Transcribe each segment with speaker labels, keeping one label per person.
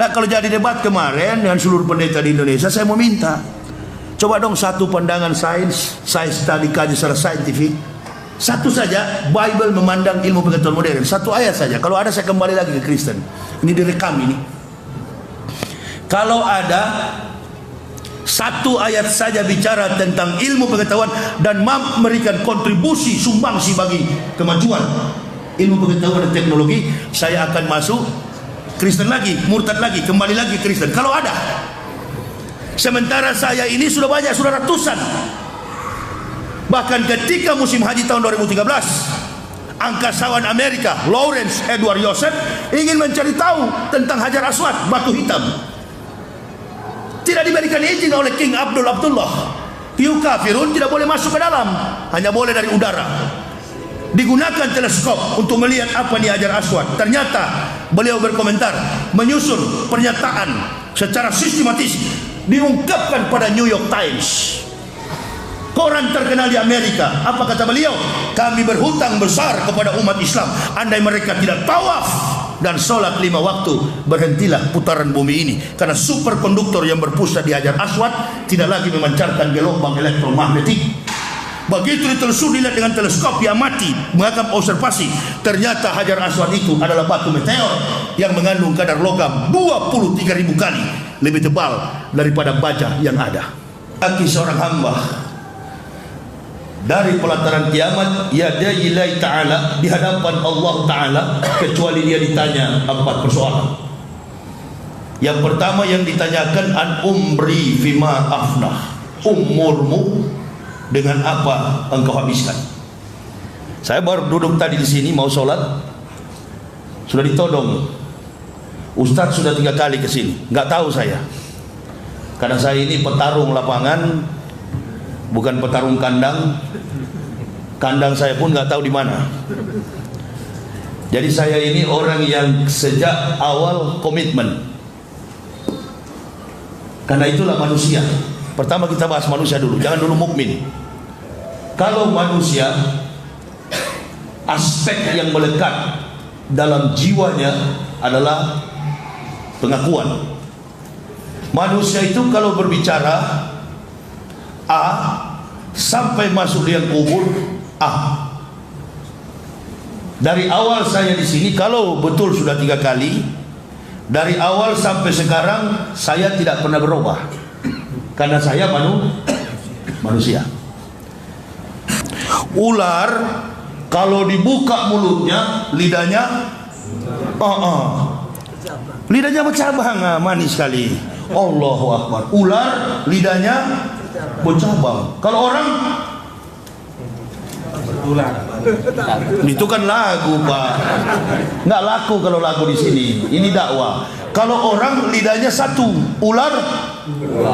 Speaker 1: Nah, kalau jadi debat kemarin dengan seluruh pendeta di Indonesia, saya mau minta, coba dong satu pandangan sains tadi kaji secara saintifik, satu saja. Bible memandang ilmu pengetahuan modern, satu ayat saja. Kalau ada, saya kembali lagi ke Kristen. Ini direkam ini. Kalau ada satu ayat saja bicara tentang ilmu pengetahuan dan memberikan kontribusi sumbangsi bagi kemajuan ilmu pengetahuan dan teknologi, saya akan masuk Kristen lagi, murtad lagi, kembali lagi Kristen. Kalau ada. Sementara saya ini sudah banyak, sudah ratusan. Bahkan ketika musim haji tahun 2013, angkasawan Amerika Lawrence Edward Joseph ingin mencari tahu tentang Hajar Aswad, batu hitam. Tidak diberikan izin oleh King Abdullah. Hiu kafirun tidak boleh masuk ke dalam, hanya boleh dari udara. Digunakan teleskop untuk melihat apa di Hajar Aswad. Ternyata beliau berkomentar, menyusun pernyataan secara sistematis, diungkapkan pada New York Times, koran terkenal di Amerika. Apa kata beliau? Kami berhutang besar kepada umat Islam. Andai mereka tidak tawaf dan sholat 5 waktu, berhentilah putaran bumi ini, karena superkonduktor yang berpusat di Hajar Aswad tidak lagi memancarkan gelombang elektromagnetik. Begitu ditelusuri dilihat dengan teleskop yang mati, mengagam observasi, ternyata Hajar Aswad itu adalah batu meteor yang mengandung kadar logam 23.000 kali lebih tebal daripada baja yang ada. Kaki seorang hamba dari pelataran kiamat, yadaillahi ta'ala, di hadapan Allah Ta'ala, kecuali dia ditanya 4 persoalan. Yang pertama yang ditanyakan, an umri fima afnah, umurmu dengan apa engkau habiskan. Saya baru duduk tadi di sini mau sholat, sudah ditodong, Ustadz sudah 3 kali ke sini. Nggak tahu saya, karena saya ini petarung lapangan, bukan petarung kandang. Kandang saya pun nggak tahu di mana. Jadi saya ini orang yang sejak awal komitmen. Karena itulah manusia. Pertama kita bahas manusia dulu, jangan dulu mukmin. Kalau manusia, aspek yang melekat dalam jiwanya adalah pengakuan. Manusia itu kalau berbicara A sampai masuk dia kubur A. Dari awal saya di sini, kalau betul sudah 3 kali, dari awal sampai sekarang saya tidak pernah berubah, karena saya manusia. Ular kalau dibuka mulutnya, lidahnya lidahnya bercabang, manis sekali. Allahu Akbar. Ular lidahnya bercabang. Kalau orang bertulang. Itu kan lagu, Pak. Nggak laku kalau lagu di sini. Ini dakwah. Kalau orang lidahnya satu, ular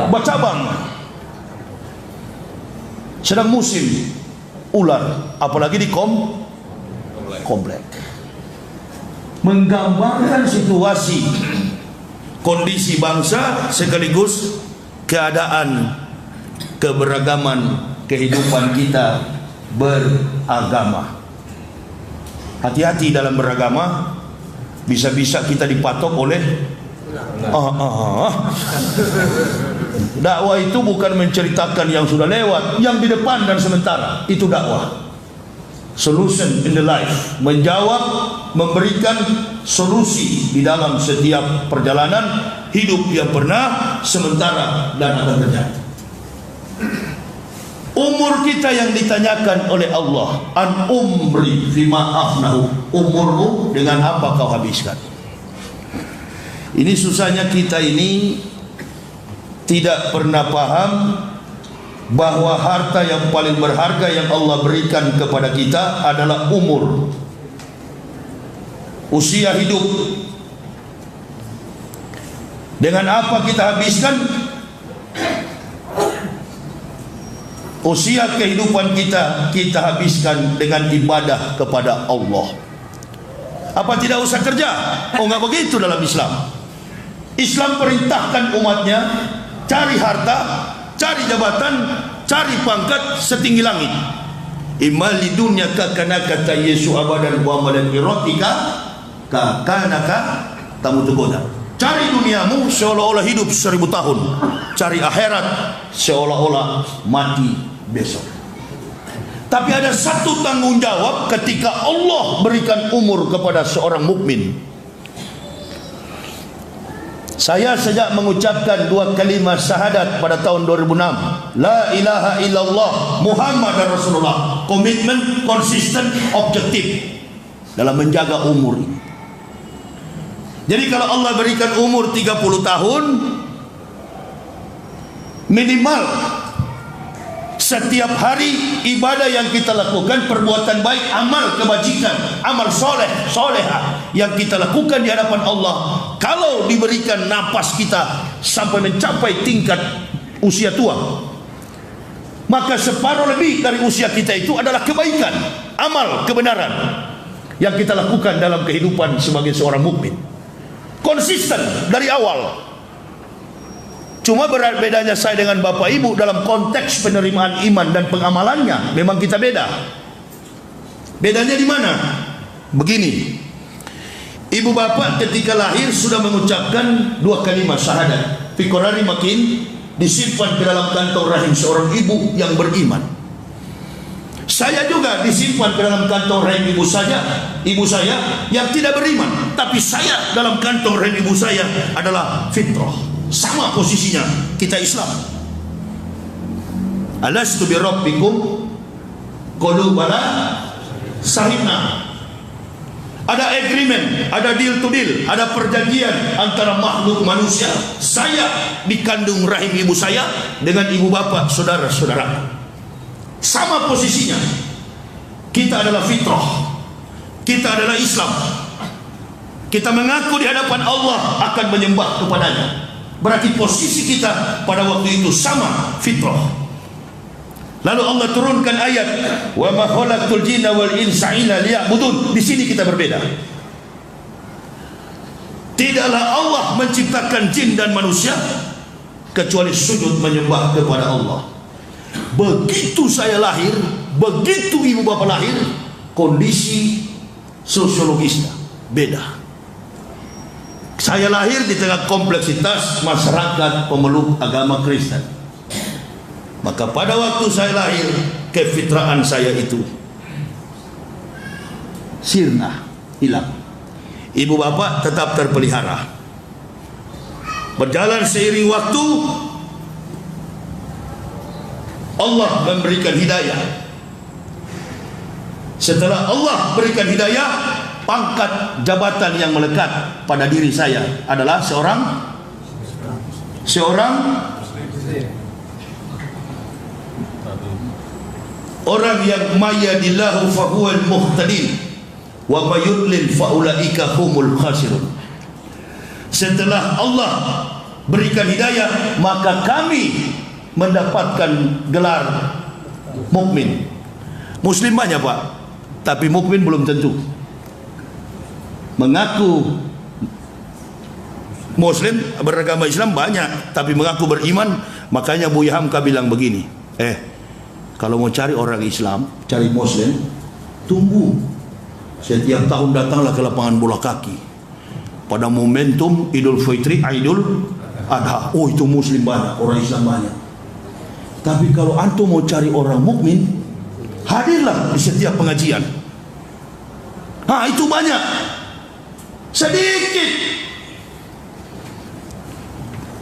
Speaker 1: bercabang. Sedang musim ular, apalagi di komplek. Menggambarkan situasi kondisi bangsa sekaligus keadaan keberagaman kehidupan kita beragama. Hati-hati dalam beragama, bisa-bisa kita dipatok oleh dakwah itu bukan menceritakan yang sudah lewat, yang di depan dan sementara. Itu dakwah. Solution in the life, menjawab, memberikan solusi di dalam setiap perjalanan hidup yang pernah, sementara dan akan terjadi. Umur kita yang ditanyakan oleh Allah, an umri fima afnahu, umurmu dengan apa kau habiskan. Ini susahnya kita ini tidak pernah paham bahwa harta yang paling berharga yang Allah berikan kepada kita adalah umur, usia hidup. Dengan apa kita habiskan usia kehidupan kita? Kita habiskan dengan ibadah kepada Allah. Apa tidak usah kerja? Oh, enggak begitu dalam Islam. Islam perintahkan umatnya cari harta, cari jabatan, cari pangkat setinggi langit. Imal di dunia kana kata Yesus abadan wa malan irotika kanaka tamu tegoda. Cari duniamu seolah-olah hidup 1000 tahun, cari akhirat seolah-olah mati besok. Tapi ada satu tanggung jawab ketika Allah berikan umur kepada seorang mukmin. Saya sejak mengucapkan 2 kalimat syahadat pada tahun 2006, La ilaha illallah Muhammad Rasulullah, komitmen, konsisten, objektif dalam menjaga umur ini. Jadi kalau Allah berikan umur 30 tahun, minimal setiap hari ibadah yang kita lakukan, perbuatan baik, amal kebajikan, amal soleh, soleha yang kita lakukan di hadapan Allah, kalau diberikan napas kita sampai mencapai tingkat usia tua, maka separuh lebih dari usia kita itu adalah kebaikan, amal, kebenaran yang kita lakukan dalam kehidupan sebagai seorang mukmin. Konsisten dari awal. Cuma bedanya saya dengan bapak ibu dalam konteks penerimaan iman dan pengamalannya memang kita beda. Bedanya di mana? Begini, ibu bapak ketika lahir sudah mengucapkan 2 kalimat syahadat. Fikorari makin disimpan ke dalam kantong rahim seorang ibu yang beriman. Saya juga disimpan ke dalam kantong rahim ibu saya yang tidak beriman. Tapi saya dalam kantong rahim ibu saya adalah fitrah. Sama posisinya, kita Islam. Alastu bi rabbikum qalu bala sahibna. Ada agreement, ada deal to deal, ada perjanjian antara makhluk manusia. Saya dikandung rahim ibu saya dengan ibu bapak saudara-saudara. Sama posisinya. Kita adalah fitrah, kita adalah Islam. Kita mengaku di hadapan Allah akan menyembah kepadanya. Berarti posisi kita pada waktu itu sama, fitrah. Lalu Allah turunkan ayat, wa ma khalaqtul jinna wal insa illa liya'budun. Di sini kita berbeda. Tidaklah Allah menciptakan jin dan manusia kecuali sujud menyembah kepada Allah. Begitu saya lahir, begitu ibu bapak lahir, kondisi sosiologisnya beda. Saya lahir di tengah kompleksitas masyarakat pemeluk agama Kristen. Maka pada waktu saya lahir, kefitraan saya itu sirna, hilang. Ibu bapak tetap terpelihara. Berjalan seiring waktu, Allah memberikan hidayah. Setelah Allah berikan hidayah, pangkat jabatan yang melekat pada diri saya adalah seorang orang yang mayadillahu fahuwal muhtadin wa mayudlil faulaika humul khasirun. Setelah Allah berikan hidayah, maka kami mendapatkan gelar mukmin. Muslim banyak Pak, tapi mukmin belum tentu. Mengaku Muslim, beragama Islam banyak, tapi mengaku beriman. Makanya Buya Hamka bilang begini, kalau mau cari orang Islam, cari Muslim, tunggu setiap tahun datanglah ke lapangan bola kaki pada momentum Idul Fitri, Idul Adha. Oh, itu Muslim banyak, orang Islam banyak. Tapi kalau antum mau cari orang mukmin, hadirlah di setiap pengajian. Itu banyak. Sedikit.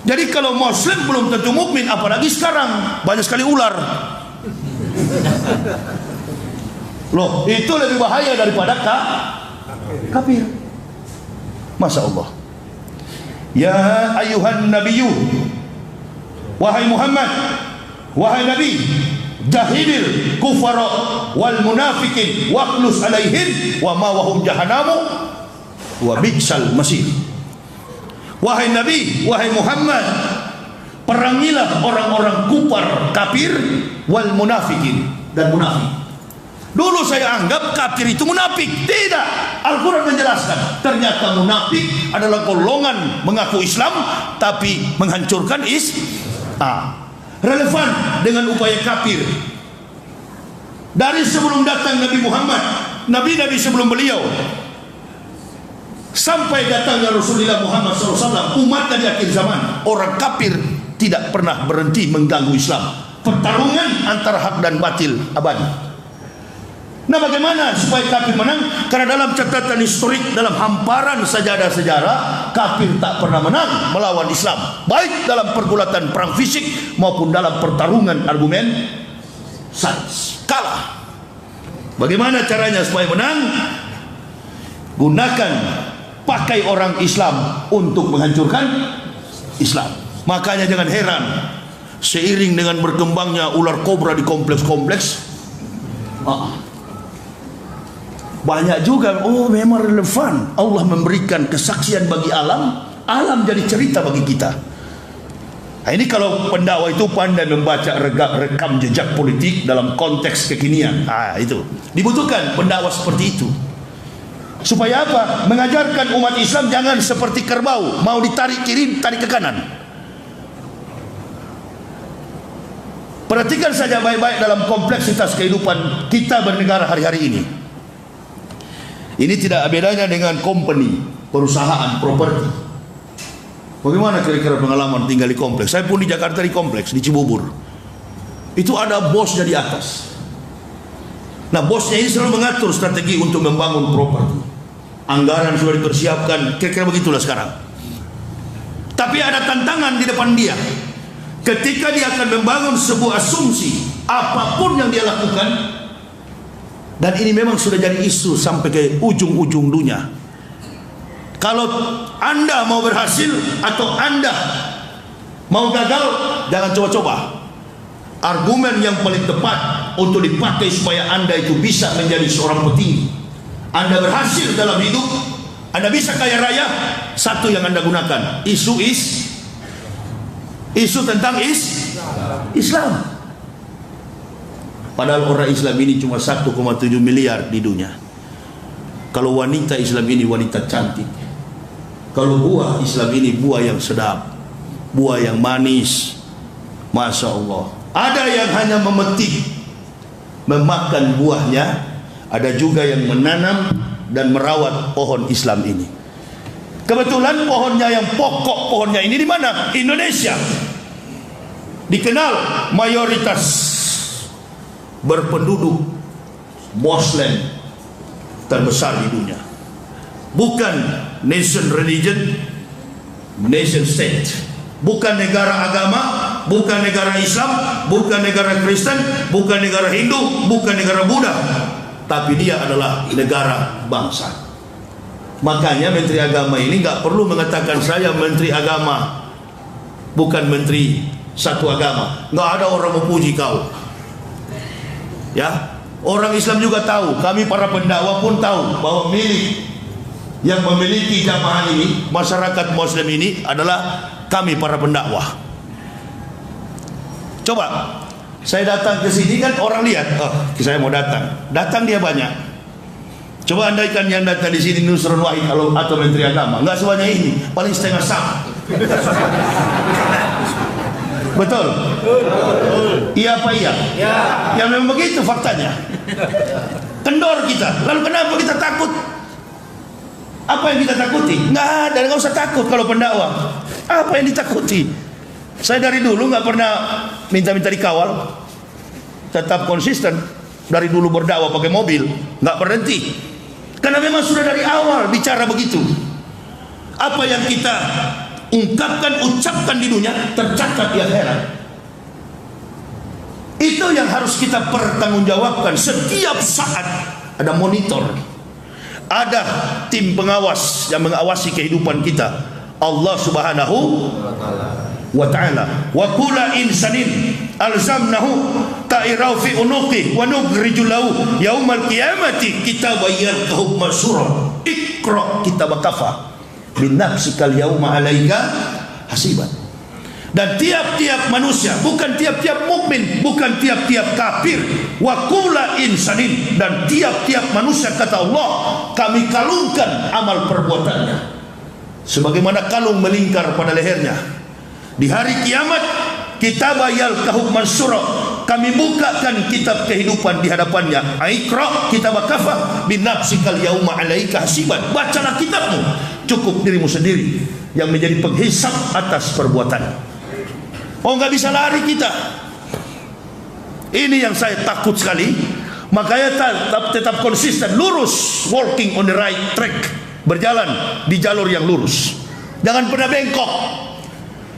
Speaker 1: Jadi kalau Muslim belum tentu mukmin, apalagi sekarang banyak sekali ular. Loh, itu lebih bahaya daripada kafir. Masya Allah. Ya ayuhan nabiyyu, wahai Muhammad, wahai Nabi, jahidil kufara wal munafikin waqlus alaihim wa ma wahum jahannamu wa bi'sal masir. Wahai Nabi, wahai Muhammad, perangilah orang-orang kufar, kafir, wal munafikin, dan munafik. Dulu saya anggap kafir itu munafik. Tidak. Al-Quran menjelaskan, ternyata munafik adalah golongan mengaku Islam tapi menghancurkan relevan dengan upaya kafir. Dari sebelum datang Nabi Muhammad, nabi-nabi sebelum beliau, Sampai datangnya Rasulullah Muhammad SAW, umatnya di akhir zaman, orang kafir tidak pernah berhenti mengganggu Islam. Pertarungan antara hak dan batil abadi. Nah, bagaimana supaya kafir menang? Karena dalam catatan historik, dalam hamparan sejarah kafir tak pernah menang melawan Islam, baik dalam pergulatan perang fisik maupun dalam pertarungan argumen sains. Kalah. Bagaimana caranya supaya menang? Gunakan, pakai orang Islam untuk menghancurkan Islam. Makanya jangan heran, seiring dengan berkembangnya ular kobra di kompleks-kompleks, banyak juga, oh memang relevan, Allah memberikan kesaksian bagi alam, alam jadi cerita bagi kita. Nah, ini kalau pendakwa itu pandai membaca rekam jejak politik dalam konteks kekinian. Itu dibutuhkan pendakwa seperti itu. Supaya apa? Mengajarkan umat Islam jangan seperti kerbau, mau ditarik kiri, tarik ke kanan. Perhatikan saja baik-baik dalam kompleksitas kehidupan kita bernegara hari-hari ini. Ini tidak bedanya dengan company, perusahaan, properti. Bagaimana kira-kira pengalaman tinggal di kompleks? Saya pun di Jakarta di kompleks, di Cibubur. Itu ada bosnya di atas. Nah, bosnya ini selalu mengatur strategi untuk membangun properti. Anggaran sudah dipersiapkan, kira-kira begitulah sekarang. Tapi ada tantangan di depan dia. Ketika dia akan membangun sebuah asumsi, apapun yang dia lakukan, dan ini memang sudah jadi isu sampai ke ujung-ujung dunia. Kalau Anda mau berhasil atau Anda mau gagal, jangan coba-coba. Argumen yang paling tepat untuk dipakai supaya Anda itu bisa menjadi seorang petinggi, Anda berhasil dalam hidup, Anda bisa kaya raya, satu yang Anda gunakan, isu tentang Islam. Padahal orang Islam ini cuma 1,7 miliar di dunia. Kalau wanita Islam ini wanita cantik, kalau buah Islam ini buah yang sedap, buah yang manis, Masya Allah. Ada yang hanya memetik, memakan buahnya, ada juga yang menanam dan merawat pohon Islam ini. Kebetulan pohonnya, yang pokok pohonnya ini di mana? Indonesia. Dikenal mayoritas berpenduduk Muslim terbesar di dunia. Bukan nation religion, nation state. Bukan negara agama, bukan negara Islam, bukan negara Kristen, bukan negara Hindu, bukan negara Buddha, tapi dia adalah negara bangsa. Makanya Menteri Agama ini nggak perlu mengatakan saya Menteri Agama, bukan Menteri satu agama. Nggak ada orang memuji kau. Ya, orang Islam juga tahu, kami para pendakwa pun tahu bahwa milik yang memiliki jamaah ini, masyarakat Muslim ini adalah kami para pendakwah. Coba saya datang ke sini kan orang lihat, oh saya mau datang dia banyak. Coba andaikan yang datang di sini Nusron Wahid atau Menteri Agama, nggak sebanyak ini, paling setengah sama. Betul? Iya apa iya? Ya memang begitu faktanya. Kendor kita. Lalu kenapa kita takut? Apa yang kita takuti? Nggak ada, nggak usah takut kalau pendakwah. Apa yang ditakuti? Saya dari dulu nggak pernah minta-minta dikawal. Tetap konsisten. Dari dulu berdakwah pakai mobil, nggak berhenti. Karena memang sudah dari awal bicara begitu. Apa yang kita ucapkan di dunia tercatat di akhirat. Itu yang harus kita pertanggungjawabkan. Setiap saat ada monitor, ada tim pengawas yang mengawasi kehidupan kita, Allah Subhanahu wa ta'ala. Wa kulla insanin alzamnahu ta'irahu fi unuqi wa nukhrijul lahu yaumal qiyamati kitaban yalqahu masyura. Iqra kitabaka bin nafsikal yauma alaika hasiban. Dan tiap-tiap manusia, bukan tiap-tiap mukmin, bukan tiap-tiap kafir, wa kulla insanin, dan tiap-tiap manusia kata Allah kami kalungkan amal perbuatannya sebagaimana kalung melingkar pada lehernya. Di hari kiamat kita bayal kahuk mansura, kami bukakan kitab kehidupan di hadapannya. Iqra kitabaka kafa binafsikal yauma 'alaika hasiban. Bacalah kitabmu, cukup dirimu sendiri yang menjadi penghisap atas perbuatan. Oh, nggak bisa lari kita. Ini yang saya takut sekali. Makanya tetap konsisten, lurus, walking on the right track, berjalan di jalur yang lurus. Jangan pernah bengkok.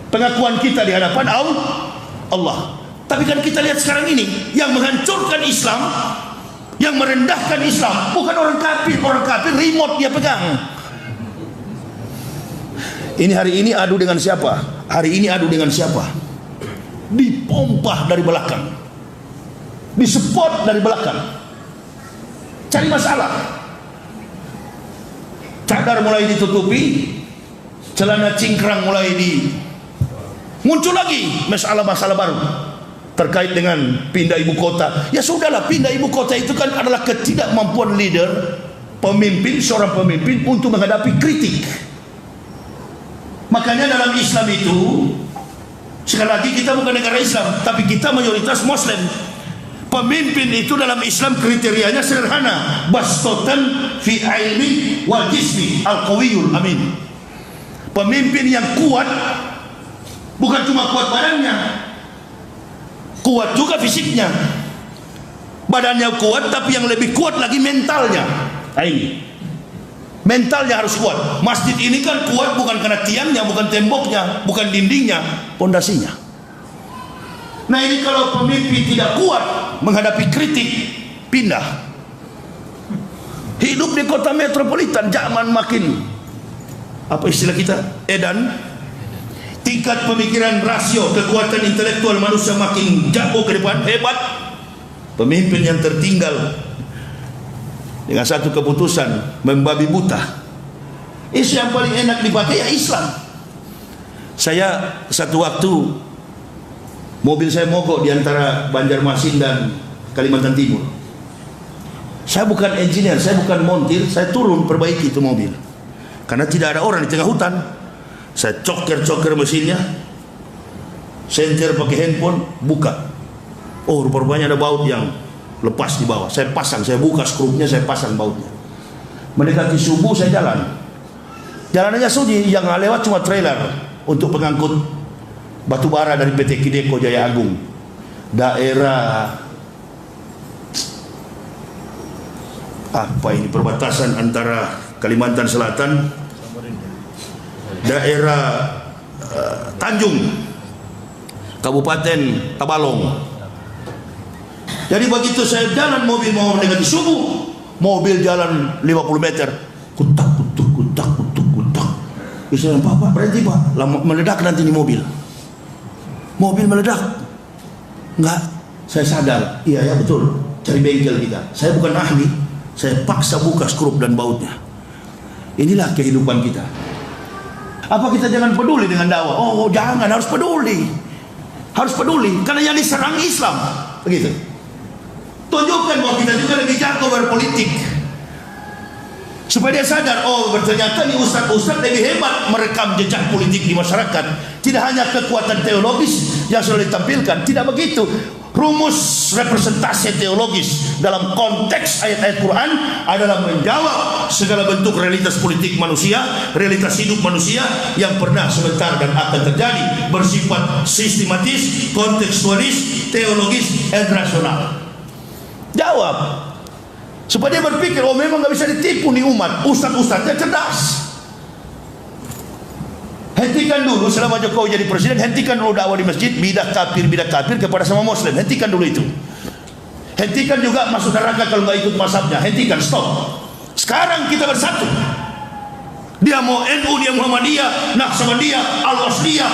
Speaker 1: Pengakuan kita di hadapan Allah. Tapi kan kita lihat sekarang ini, yang menghancurkan Islam, yang merendahkan Islam, bukan orang kafir. Orang kafir remote dia pegang. Ini hari ini adu dengan siapa? Hari ini adu dengan siapa? Dipompah dari belakang, disepot dari belakang, cari masalah. Cadar mulai ditutupi, celana cingkrang mulai muncul lagi masalah-masalah baru terkait dengan pindah ibu kota. Ya sudahlah, pindah ibu kota itu kan adalah ketidakmampuan leader, pemimpin, seorang pemimpin untuk menghadapi kritik. Makanya dalam Islam itu, sekali lagi kita bukan negara Islam, tapi kita mayoritas Muslim. Pemimpin itu dalam Islam kriterianya sederhana, bastotan fi ilmi wal jismi al-qawiyul amin. Pemimpin yang kuat, bukan cuma kuat badannya, kuat juga fisiknya. Badannya kuat, tapi yang lebih kuat lagi mentalnya. Nah, ini mentalnya harus kuat. Masjid ini kan kuat bukan karena tiangnya, bukan temboknya, bukan dindingnya, pondasinya. Nah ini kalau pemimpin tidak kuat menghadapi kritik, pindah. Hidup di kota metropolitan, zaman makin, apa istilah kita, edan. Tingkat pemikiran, rasio kekuatan intelektual manusia makin jauh ke depan, hebat. Pemimpin yang tertinggal dengan satu keputusan membabi buta. Isu yang paling enak dipakai ya Islam. Saya satu waktu mobil saya mogok di antara Banjarmasin dan Kalimantan Timur. Saya bukan engineer, saya bukan montir, saya turun perbaiki itu mobil karena tidak ada orang di tengah hutan. Saya coker mesinnya, senter pakai handphone, buka. Oh, rupanya ada baut yang lepas di bawah. Saya pasang, saya buka skrupnya, saya pasang bautnya. Mendekati subuh saya jalan. Jalanannya sunyi, yang lewat cuma trailer untuk pengangkut batu bara dari PT Kideko Jaya Agung. Daerah apa ini, perbatasan antara Kalimantan Selatan, daerah Tanjung, Kabupaten Tabalong. Jadi begitu saya jalan, mobil mau mendekati subuh, mobil jalan 50 meter, kutak. Saya bilang, Pak, berhenti Pak, meledak nanti di mobil. Mobil meledak. Enggak, saya sadar, iya ya betul, cari bengkel kita. Saya bukan ahli, saya paksa buka skrup dan bautnya. Inilah kehidupan kita. Apa kita jangan peduli dengan dakwah? Oh jangan, harus peduli. Harus peduli, karena yang diserang Islam. Begitu. Tunjukkan bahwa kita juga lebih jago berpolitik, supaya dia sadar, oh ternyata nih ustaz-ustaz lebih hebat merekam jejak politik di masyarakat. Tidak hanya kekuatan teologis yang sudah ditampilkan, tidak begitu. Rumus representasi teologis dalam konteks ayat-ayat Quran adalah menjawab segala bentuk realitas politik manusia, realitas hidup manusia yang pernah, sebentar, dan akan terjadi, bersifat sistematis, kontekstualis, teologis, dan rasional. Jawab, supaya dia berpikir, oh memang gak bisa ditipu nih umat. Ustaz-ustaznya cerdas. Hentikan dulu selama Jokowi jadi presiden, hentikan dulu dakwah di masjid, bidah kafir kepada sama muslim, hentikan dulu itu. Hentikan juga masuk neraka kalau nggak ikut mazhabnya, hentikan, stop. Sekarang kita bersatu. Dia mau NU, dia Muhammadiyah, Naqsabandiyah, Al-Wasliyah,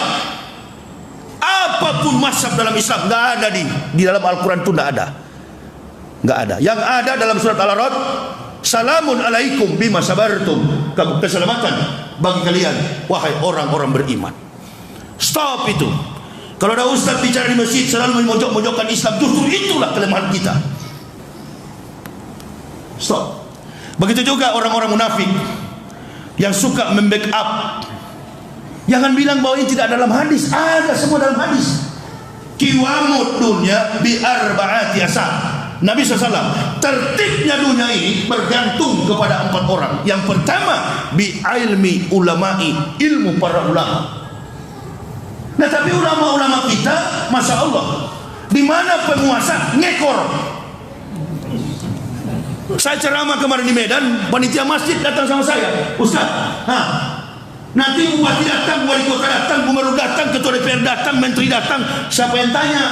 Speaker 1: apapun mazhab dalam Islam, nggak ada di dalam Al-Quran itu, nggak ada. Yang ada dalam surat Al-Arad, salamun alaikum bima sabartum, keselamatan bagi kalian wahai orang-orang beriman. Stop itu. Kalau ada ustaz bicara di masjid selalu memojok-mojokkan Islam, justru itulah kelemahan kita. Stop. Begitu juga orang-orang munafik yang suka membackup. Jangan bilang bahwa ini tidak dalam hadis, ada semua dalam hadis. Kiwamud dunya bi arba'ati asar. Nabi SAW, tertibnya dunia ini bergantung kepada 4 orang. Yang pertama, bi ilmi ulama'i, ilmu para ulama. Nah, tapi ulama-ulama kita, masya Allah, di mana penguasa ngekor. Saya ceramah kemarin di Medan, panitia masjid datang sama saya, Ustaz, nanti bupati datang, wali kota datang, gubernur datang, ketua DPR datang, menteri datang, siapa yang tanya?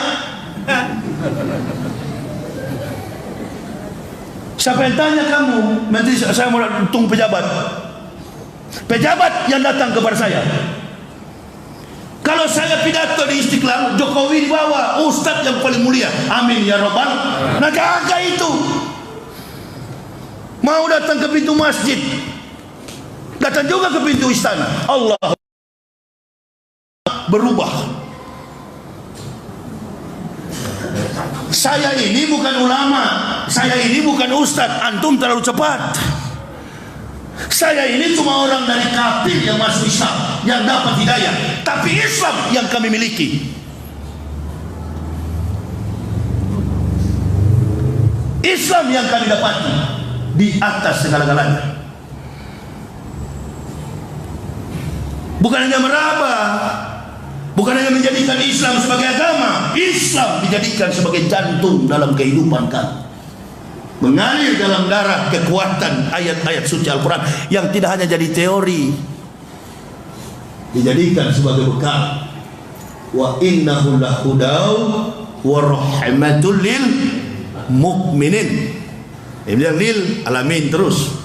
Speaker 1: Siapa yang tanya kamu? Menteri, saya mau tunggu pejabat. Pejabat yang datang kepada saya. Kalau saya pidato di Istiqlal, Jokowi di bawah, Ustadz yang paling mulia, amin ya robbal. Nah, jaga itu. Mau datang ke pintu masjid, datang juga ke pintu istana. Allah berubah. Saya ini bukan ulama, saya ini bukan ustadz, antum terlalu cepat. Saya ini cuma orang dari kafir yang masuk Islam, yang dapat hidayah. Tapi Islam yang kami miliki, Islam yang kami dapati di atas segala-galanya. Bukan hanya meraba, bukan hanya menjadikan Islam sebagai agama, Islam dijadikan sebagai jantung dalam kehidupan kami. Mengalir dalam darah kekuatan ayat-ayat suci Al-Quran yang tidak hanya jadi teori, dijadikan sebagai bekal. Wa innahu lahudau wa rahmatul lil mu'minin. Ini lil alamin terus.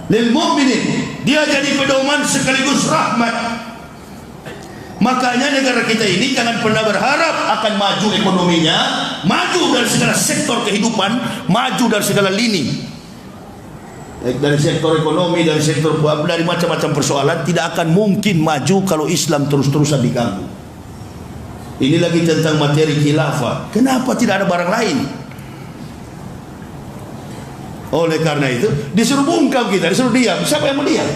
Speaker 1: Lil mu'minin, dia jadi pedoman sekaligus rahmat. Makanya negara kita ini jangan pernah berharap akan maju ekonominya, maju dari segala sektor kehidupan, maju dari segala lini, dari sektor ekonomi, dari sektor dari macam-macam persoalan. Tidak akan mungkin maju kalau Islam terus-terusan diganggu. Ini lagi tentang materi khilafah. Kenapa tidak ada barang lain? Oleh karena itu disuruh bungkam kita, disuruh diam. Siapa yang mau diam?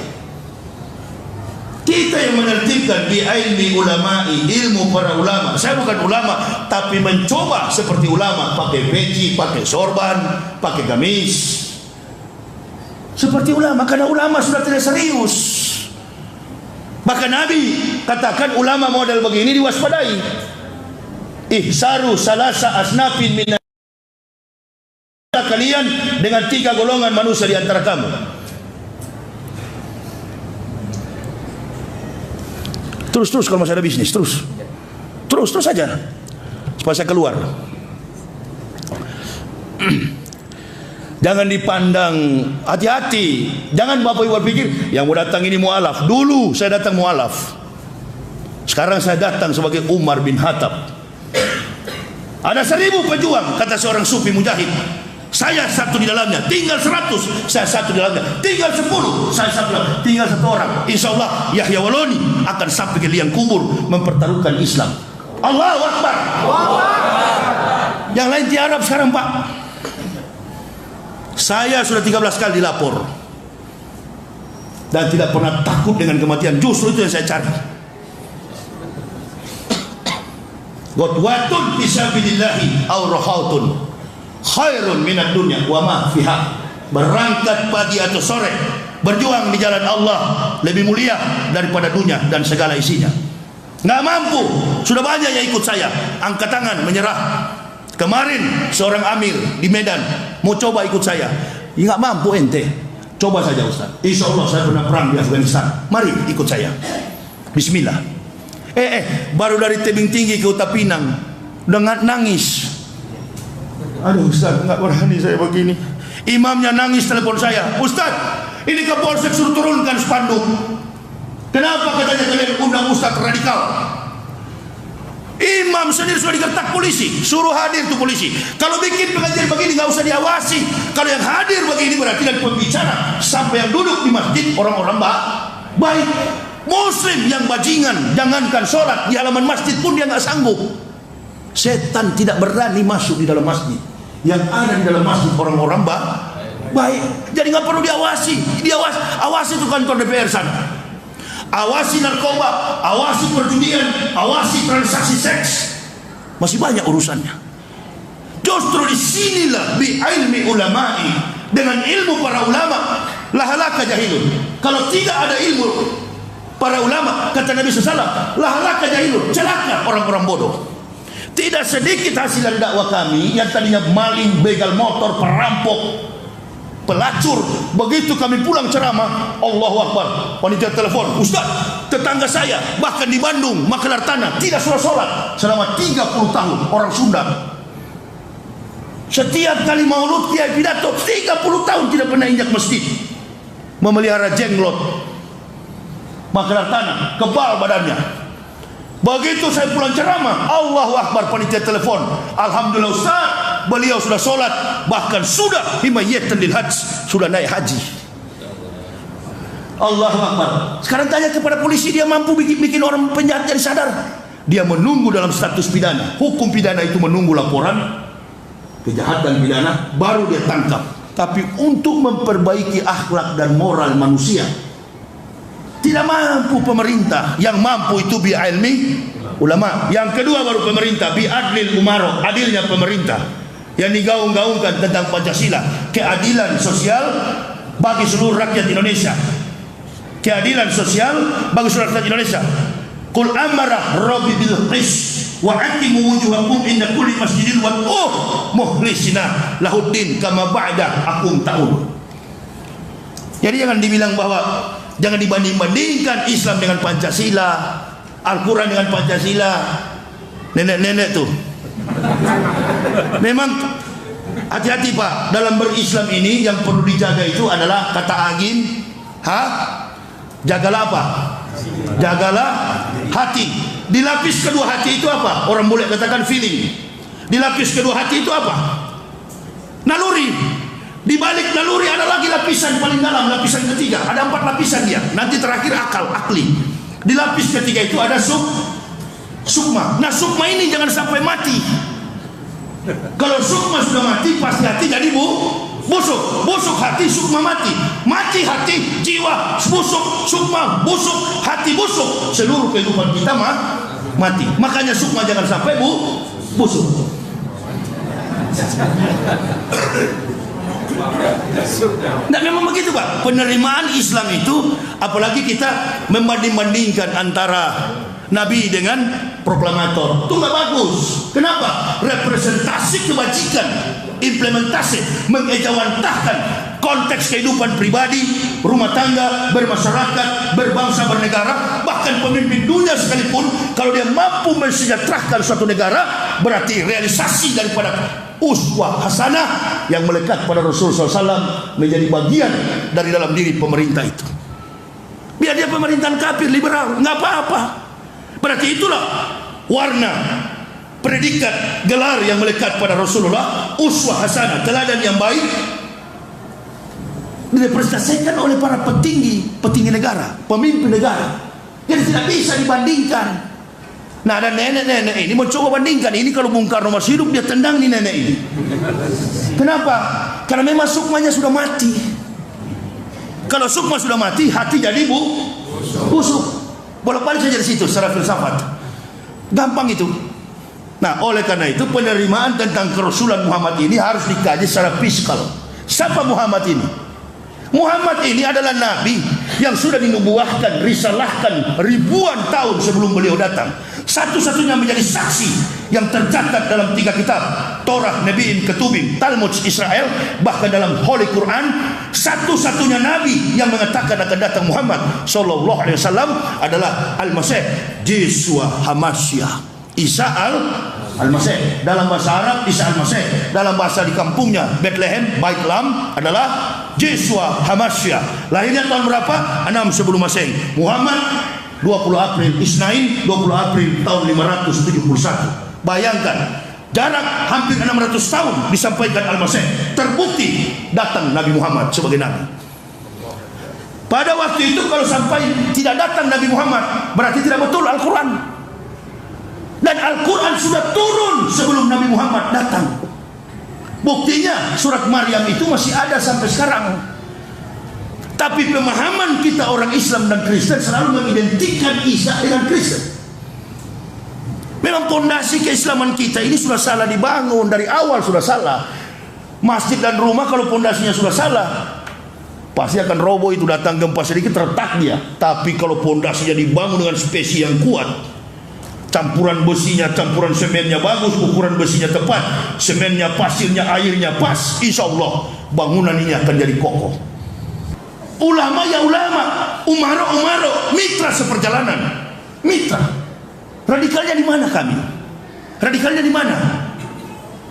Speaker 1: Kita yang menertibkan bi ilmi ulama'i, ilmu para ulama. Saya bukan ulama, tapi mencoba seperti ulama, pakai peci, pakai sorban, pakai gamis, seperti ulama, karena ulama sudah tidak serius. Bahkan Nabi katakan ulama model begini diwaspadai. Ihsaru salasa asnafin min kalian dengan 3 golongan manusia di antara kamu. Terus kalau masih ada bisnis, terus saja supaya saya keluar. Jangan dipandang, hati-hati. Jangan Bapak Ibu berpikir yang mau datang ini mualaf. Dulu saya datang mualaf, sekarang saya datang sebagai Umar bin Khattab. Ada 1000 pejuang, kata seorang sufi mujahid, saya satu di dalamnya. Tinggal 100, saya satu di dalamnya. Tinggal 10, saya satu di dalamnya. Tinggal 1 orang. Insya Allah Yahya Waloni akan sampai ke liang kubur mempertaruhkan Islam. Allahu Akbar. Yang lain tiarap sekarang Pak. Saya sudah 13 kali dilapor dan tidak pernah takut dengan kematian. Justru itu yang saya cari. Ghadwatun fisabilillahi aw rahatun khairun minad dunya wa ma fiha. Berangkat pagi atau sore, berjuang di jalan Allah lebih mulia daripada dunia dan segala isinya. Nggak mampu, sudah banyak yang ikut saya, angkat tangan menyerah. Kemarin seorang amir di Medan mau coba ikut saya, ya, nggak mampu ente, coba saja Ustaz. Insya Allah saya pernah perang di Afghanistan, mari ikut saya. Bismillah. Baru dari tebing tinggi ke Kota Pinang dengan nangis. Aduh Ustaz, nggak berani saya begini. Imamnya nangis telepon saya, Ustaz, ini Kapolsek suruh turunkan spanduk. Kenapa katanya kalian undang Ustaz radikal? Imam sendiri sudah digertak polisi, suruh hadir tuh polisi. Kalau bikin pengajian begini nggak usah diawasi. Kalau yang hadir begini berarti dan pembicara sampai yang duduk di masjid orang-orang baik. Muslim yang bajingan, jangankan sholat di halaman masjid pun dia nggak sanggup. Setan tidak berani masuk di dalam masjid. Yang ada di dalam masjid orang-orang baik. Jadi nggak perlu diawasi. Awasi itu kantor DPR sana. Awasi narkoba, awasi perjudian, awasi transaksi seks. masih banyak urusannya. Justru disinilah bi ilmi ulama'i, dengan ilmu para ulama, lahalaka jahilun. Kalau tidak ada ilmu para ulama, kata Nabi SAW, lahalaka jahilun, celaka orang-orang bodoh. Tidak sedikit hasil dari dakwah kami yang tadinya maling, begal motor, perampok, pelacur. Begitu kami pulang ceramah, Allahu Akbar, panitia telepon, Ustaz, tetangga saya bahkan di Bandung, makelar tanah, tidak sholat selama 30 tahun, orang Sunda. Setiap kali maulud kiai pidato 30 tahun tidak pernah injak masjid, memelihara jenglot, makelar tanah, kebal badannya. Begitu saya pulang ceramah, Allahu Akbar, panitia telepon, alhamdulillah Ustaz, beliau sudah sholat, bahkan sudah himayatan lil hajj, sudah naik haji. Allahu Akbar. Sekarang tanya kepada polisi, dia mampu bikin orang penjahat jadi sadar? Dia menunggu dalam status pidana. Hukum pidana itu menunggu laporan kejahatan pidana, baru dia tangkap. Tapi untuk memperbaiki akhlak dan moral manusia, tidak mampu pemerintah. Yang mampu itu bi ilmi ulama. Yang kedua baru pemerintah, bi adlil umaro, adilnya pemerintah yang digaung-gaungkan tentang Pancasila, keadilan sosial bagi seluruh rakyat Indonesia. Keadilan sosial bagi seluruh rakyat Indonesia. Qul amara rabbi bil qis wa aqimu wujuhakum inda kulli masjidin wa mukhlisina lahuddin kama ba'da akum ta'ud. Jadi jangan dibilang bahwa, jangan dibanding-bandingkan Islam dengan Pancasila, Al-Quran dengan Pancasila. Nenek-nenek tuh memang hati-hati Pak, dalam berislam ini yang perlu dijaga itu adalah kata Agin, jagalah apa? Jagalah hati. Dilapis kedua hati itu apa? Orang boleh katakan feeling. Dilapis kedua hati itu apa? Naluri. Di balik naluri ada lagi lapisan paling dalam, lapisan ketiga. Ada 4 lapisan dia. Nanti terakhir akal, akli. Di lapis ketiga itu ada sukma. Nah, sukma ini jangan sampai mati. Kalau sukma sudah mati, pasti hati jadi busuk. Busuk hati, sukma mati. Mati hati, jiwa busuk, sukma busuk, hati busuk. Seluruh kehidupan kita mati. Makanya sukma jangan sampai busuk. Nah, memang begitu Pak. Penerimaan Islam itu, apalagi kita membanding-bandingkan antara Nabi dengan proklamator, itu nggak bagus. Kenapa? Representasi kebajikan, implementasi, mengejawantahkan konteks kehidupan pribadi, rumah tangga, bermasyarakat, berbangsa, bernegara, bahkan pemimpin dunia sekalipun, kalau dia mampu mensejahterakan suatu negara, berarti realisasi daripada uswah hasanah yang melekat pada Rasulullah SAW menjadi bagian dari dalam diri pemerintah itu. Biar dia pemerintahan kafir, liberal, nggak apa-apa. Berarti itulah warna, predikat, gelar yang melekat pada Rasulullah, uswah hasanah, teladan yang baik, direpresentasikan oleh para petinggi negara, pemimpin negara. Jadi tidak bisa dibandingkan. Nah, ada nenek-nenek ini mencoba bandingkan. Ini kalau Bung Karno masih hidup, dia tendang nih nenek ini. Kenapa? Karena memang sukmanya sudah mati. Kalau sukma sudah mati, hati jadi busuk. Bolak-balik saja di situ secara filsafat. Gampang itu. Nah, oleh karena itu penerimaan tentang kerasulan Muhammad ini harus dikaji secara fiskal. Siapa Muhammad ini? Muhammad ini adalah nabi yang sudah dinubuahkan, risalahkan ribuan tahun sebelum beliau datang. Satu-satunya menjadi saksi yang tercatat dalam 3 kitab, Torah, Nebi'in, Ketubim, Talmud Israel, bahkan dalam Holy Quran. Satu-satunya nabi yang mengatakan akan datang Muhammad sallallahu alaihi wasallam adalah Al-Masih, Yeshua HaMashiach, Isa Al-Masih. Dalam bahasa Arab Isa Al-Masih, dalam bahasa di kampungnya Bethlehem, Bait Lam adalah Yeshua HaMashiach. Lahirnya tahun berapa? 6 sebelum Masehi. Muhammad 20 April Isnain, 20 April tahun 571. Bayangkan, jarak hampir 600 tahun disampaikan Al-Masih. Terbukti datang Nabi Muhammad sebagai nabi. Pada waktu itu kalau sampai tidak datang Nabi Muhammad, berarti tidak betul Al-Quran. Dan Al-Quran sudah turun sebelum Nabi Muhammad datang. Buktinya surat Maryam itu masih ada sampai sekarang. Tapi pemahaman kita orang Islam dan Kristen selalu mengidentikan Isa dengan Kristen. Memang pondasi keislaman kita ini sudah salah dibangun dari awal, sudah salah. Masjid dan rumah kalau pondasinya sudah salah, pasti akan roboh itu, datang gempa sedikit retak dia. Tapi kalau pondasinya dibangun dengan spesi yang kuat, campuran besinya, campuran semennya bagus, ukuran besinya tepat, semennya, pasirnya, airnya pas, insya Allah bangunan ini akan jadi kokoh. Ulama ya ulama, umaro mitra seperjalanan, mitra. Radikalnya di mana kami? Radikalnya di mana?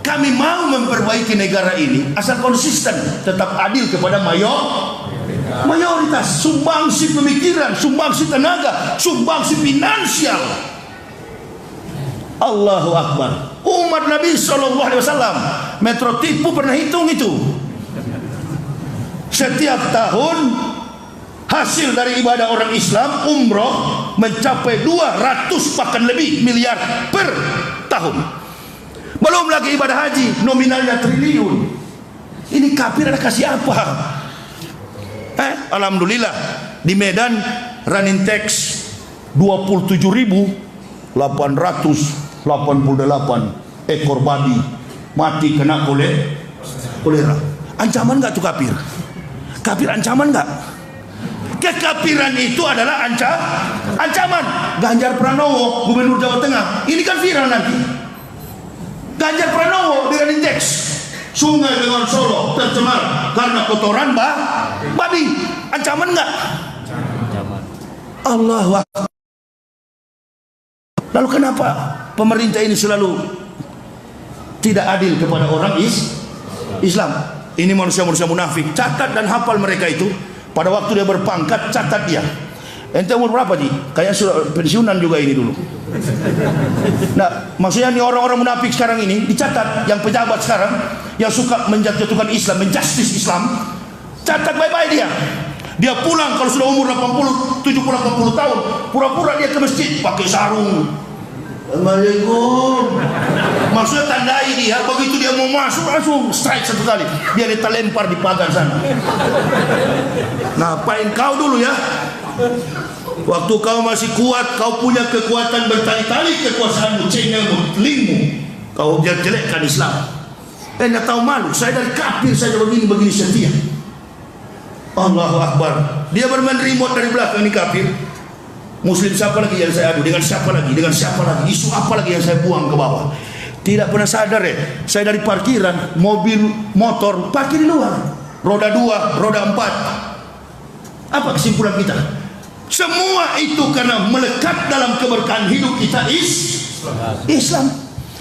Speaker 1: Kami mau memperbaiki negara ini asal konsisten, tetap adil kepada mayoritas, sumbangsi pemikiran, sumbangsi tenaga, sumbangsi finansial. Allahu Akbar. Umat Nabi SAW, Metro Tipu pernah hitung itu. Setiap tahun hasil dari ibadah orang Islam umroh mencapai 200 bahkan lebih miliar per tahun. Belum lagi ibadah haji nominalnya triliun. Ini kafir ada kasih apa? Alhamdulillah di Medan running tax 27.888 ekor babi mati kena kolera. Ancaman nggak tuh kafir? Kafir ancaman nggak? Kekafiran itu adalah ancaman. Ganjar Pranowo, Gubernur Jawa Tengah, ini kan viral nanti. Ganjar Pranowo dengan indeks Sungai Bengawan Solo tercemar karena kotoran babi. Ancaman nggak? Allahu Akbar. Lalu kenapa pemerintah ini selalu tidak adil kepada orang Islam? Ini manusia-manusia munafik. Catat dan hafal mereka itu. Pada waktu dia berpangkat, catat dia. Ente umur berapa Ji? Kayak sudah pensiunan juga ini dulu. Nah, maksudnya nih orang-orang munafik sekarang ini dicatat, yang pejabat sekarang yang suka menjatuhkan Islam, menjustis Islam, catat baik-baik dia. Dia pulang kalau sudah umur 70-80 tahun, pura-pura dia ke masjid pakai sarung. Assalamualaikum. Maksudnya tandai dia, begitu dia mau masuk langsung strike satu kali, dia lempar di pagar sana. Ngapain kau dulu ya? Waktu kau masih kuat, kau punya kekuatan bertali-tali kekuasaanmu, cengelmu, telingmu, kau jelekkan Islam. Nggak tahu malu. Saya dari kafir saja begini setia. Allahu Akbar. Dia bermain remote dari belakang, ini kafir. Muslim siapa lagi yang saya adu? Dengan siapa lagi? Dengan siapa lagi? Isu apa lagi yang saya buang ke bawah? Tidak pernah sadar ya. Saya dari parkiran, mobil, motor, parkir di luar. Roda 2, roda 4. Apa kesimpulan kita? Semua itu karena melekat dalam keberkahan hidup kita Islam.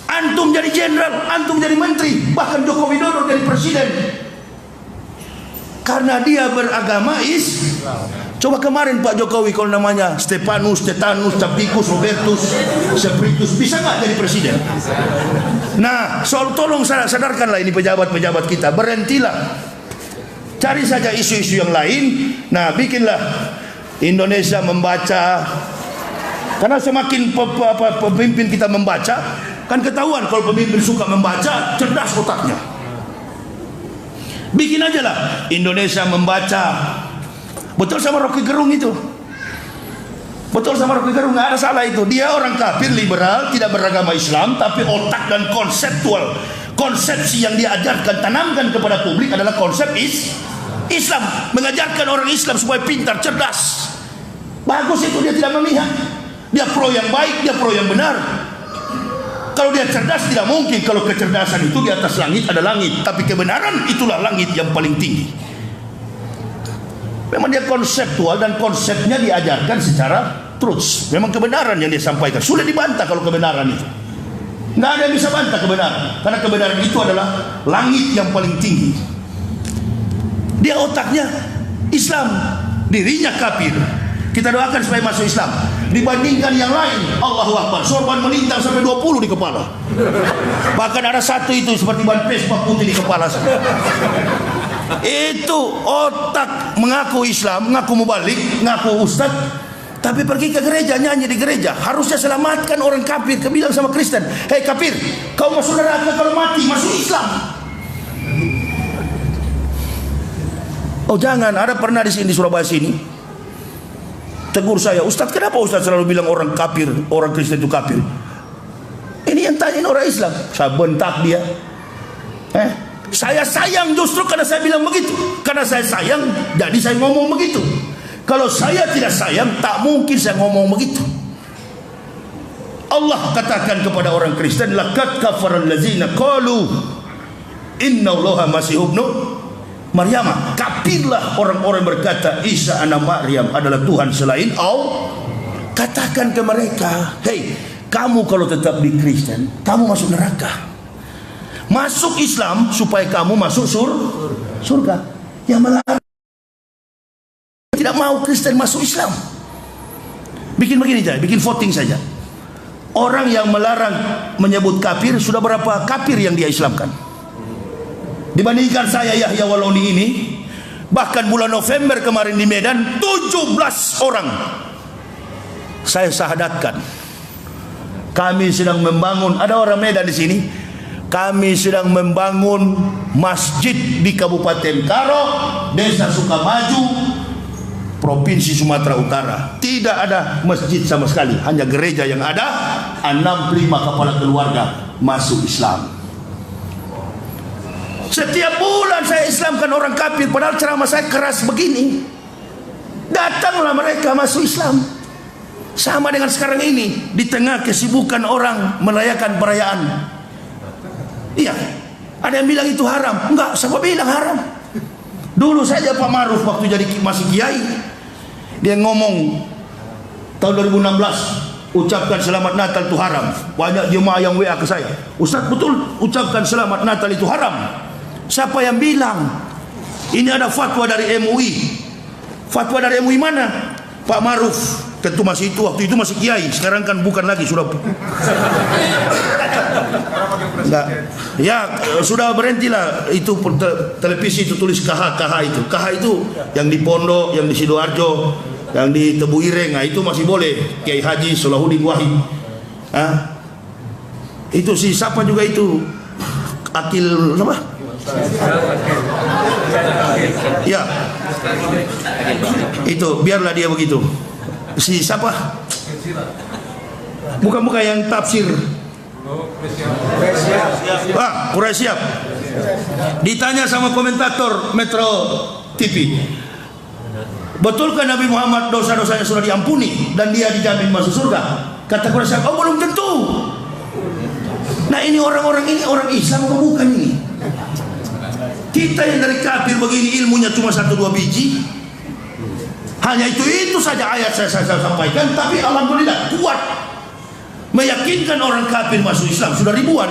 Speaker 1: Antum jadi jenderal, antum jadi menteri, bahkan Joko Widodo jadi presiden. Karena dia beragama Islam. Coba kemarin Pak Jokowi kalau namanya Stefanus, Tetanus, Capicus, Robertus, Seperitus, bisa nggak jadi presiden? Nah, tolong sadarkanlah ini pejabat-pejabat kita, berhentilah. Cari saja isu-isu yang lain. Nah, bikinlah Indonesia membaca. Karena semakin pemimpin kita membaca, kan ketahuan kalau pemimpin suka membaca, cerdas otaknya. Bikin aja lah Indonesia membaca. Betul sama Rocky Gerung itu. Betul sama Rocky Gerung, nggak ada salah itu. Dia orang kafir, liberal, tidak beragama Islam, tapi otak dan konseptual, konsepsi yang dia ajarkan, tanamkan kepada publik adalah konsep Islam. Mengajarkan orang Islam supaya pintar, cerdas. Bagus itu, dia tidak memihak. Dia pro yang baik, dia pro yang benar. Kalau dia cerdas tidak mungkin. Kalau kecerdasan itu di atas langit ada langit, tapi kebenaran itulah langit yang paling tinggi. Memang dia konseptual dan konsepnya diajarkan secara terus. Memang kebenaran yang dia sampaikan sulit dibantah. Kalau kebenaran itu nggak ada yang bisa bantah kebenaran, karena kebenaran itu adalah langit yang paling tinggi. Dia otaknya Islam, dirinya kafir. Kita doakan supaya masuk Islam. Dibandingkan yang lain, Allahu Akbar, sorban melintang sampai 20 di kepala. Bahkan ada satu itu seperti ban Vespa putih di kepala saya. Itu otak mengaku Islam, mengaku mubalik, mengaku ustaz, tapi pergi ke gereja, nyanyi di gereja. Harusnya selamatkan orang kafir. Kebilang sama Kristen, hei kafir, kau masuk neraka kalau mati, masuk Islam. Oh jangan, ada pernah di sini di Surabaya sini tegur saya, Ustaz, kenapa Ustaz selalu bilang orang kafir, orang Kristen itu kafir? kepada Islam. Saya bentak dia. Saya sayang justru karena saya bilang begitu. Karena saya sayang, jadi saya ngomong begitu. Kalau saya tidak sayang, tak mungkin saya ngomong begitu. Allah katakan kepada orang Kristen, laqad kafaral ladzina qalu innallaha masih ibnu Maryam. Kafirlah orang-orang berkata Isa anak Maryam adalah Tuhan selain Allah. Katakan ke mereka, hei, kamu kalau tetap di Kristen, kamu masuk neraka. Masuk Islam supaya kamu masuk surga. Yang melarang tidak mau Kristen masuk Islam. Bikin begini saja, bikin voting saja. Orang yang melarang menyebut kafir, sudah berapa kafir yang dia Islamkan? Dibandingkan saya Yahya Waloni ini, bahkan bulan November kemarin di Medan 17 orang saya syahadatkan. Kami sedang membangun, ada orang Medan di sini. Kami sedang membangun masjid di Kabupaten Karo, Desa Sukamaju, Provinsi Sumatera Utara. Tidak ada masjid sama sekali, hanya gereja yang ada. 65 kepala keluarga masuk Islam. Setiap bulan saya Islamkan orang kafir, padahal ceramah saya keras begini. Datanglah mereka masuk Islam. Sama dengan sekarang ini, di tengah kesibukan orang merayakan perayaan. Iya, ada yang bilang itu haram. Enggak, siapa bilang haram? Dulu saja Pak Maruf waktu jadi masih kiai, dia ngomong tahun 2016, ucapkan selamat Natal itu haram. Banyak jemaah yang WA ke saya, Ustaz betul ucapkan selamat Natal itu haram. Siapa yang bilang? Ini ada fatwa dari MUI. Fatwa dari MUI mana? Pak Maruf. Tentu masih itu, waktu itu masih kiai. Sekarang kan bukan lagi, sudah enggak. Ya sudah berhentilah. Itu televisi itu tulis KH itu. KH itu yang di Pondok, yang di Sidoarjo, yang di Tebu Ireng. Nah, itu masih boleh. Kiai Haji Solahuddin Wahid. Itu si siapa juga itu? Akil apa? Ya. Itu biarlah dia begitu. Si siapa? Bukan yang tafsir. Quraisyab. Ditanya sama komentator Metro TV, betulkah Nabi Muhammad dosa-dosanya sudah diampuni dan dia dijamin masuk surga? Kata Quraisyab, oh belum tentu. Nah ini orang-orang ini orang Islam atau bukan ini? Kita yang dari kafir begini ilmunya cuma 1-2 biji. Hanya itu saja ayat saya sampaikan, tapi alhamdulillah kuat meyakinkan orang kafir masuk Islam sudah ribuan,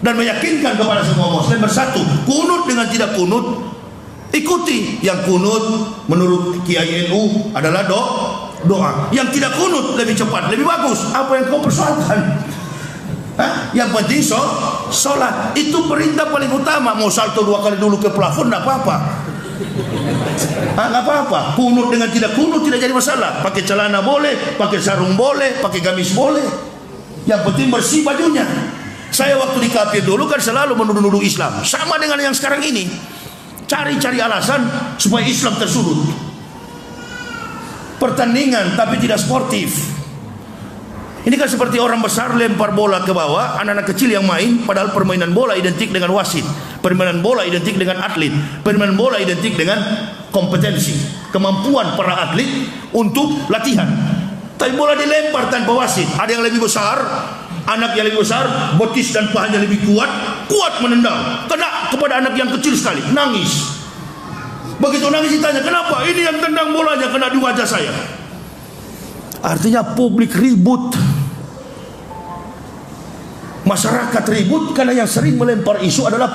Speaker 1: dan meyakinkan kepada semua muslim bersatu. Kunut dengan tidak kunut ikuti. Yang kunut menurut Kiai NU adalah doa. Yang tidak kunut lebih cepat, lebih bagus. Apa yang kau persoalkan? Yang penting sholat itu perintah paling utama. Mau salto 2 kali dulu ke plafon tidak apa-apa. Nggak apa-apa. Kunut dengan tidak kunut tidak jadi masalah. Pakai celana boleh, pakai sarung boleh, pakai gamis boleh. Yang penting bersih bajunya. Saya waktu di kafir dulu kan selalu menuduh-nuduh Islam. Sama dengan yang sekarang ini. Cari-cari alasan supaya Islam tersudut. Pertandingan tapi tidak sportif. Ini kan seperti orang besar lempar bola ke bawah, anak-anak kecil yang main, padahal permainan bola identik dengan wasit, permainan bola identik dengan atlet, permainan bola identik dengan kompetensi, kemampuan para atlet untuk latihan. Tapi bola dilempar tanpa wasit, ada yang lebih besar, anak yang lebih besar, betis dan pahanya lebih kuat menendang, kena kepada anak yang kecil sekali, nangis. Begitu nangis ditanya, kenapa? Ini yang tendang bolanya kena di wajah saya. Artinya publik ribut, masyarakat ribut karena yang sering melempar isu adalah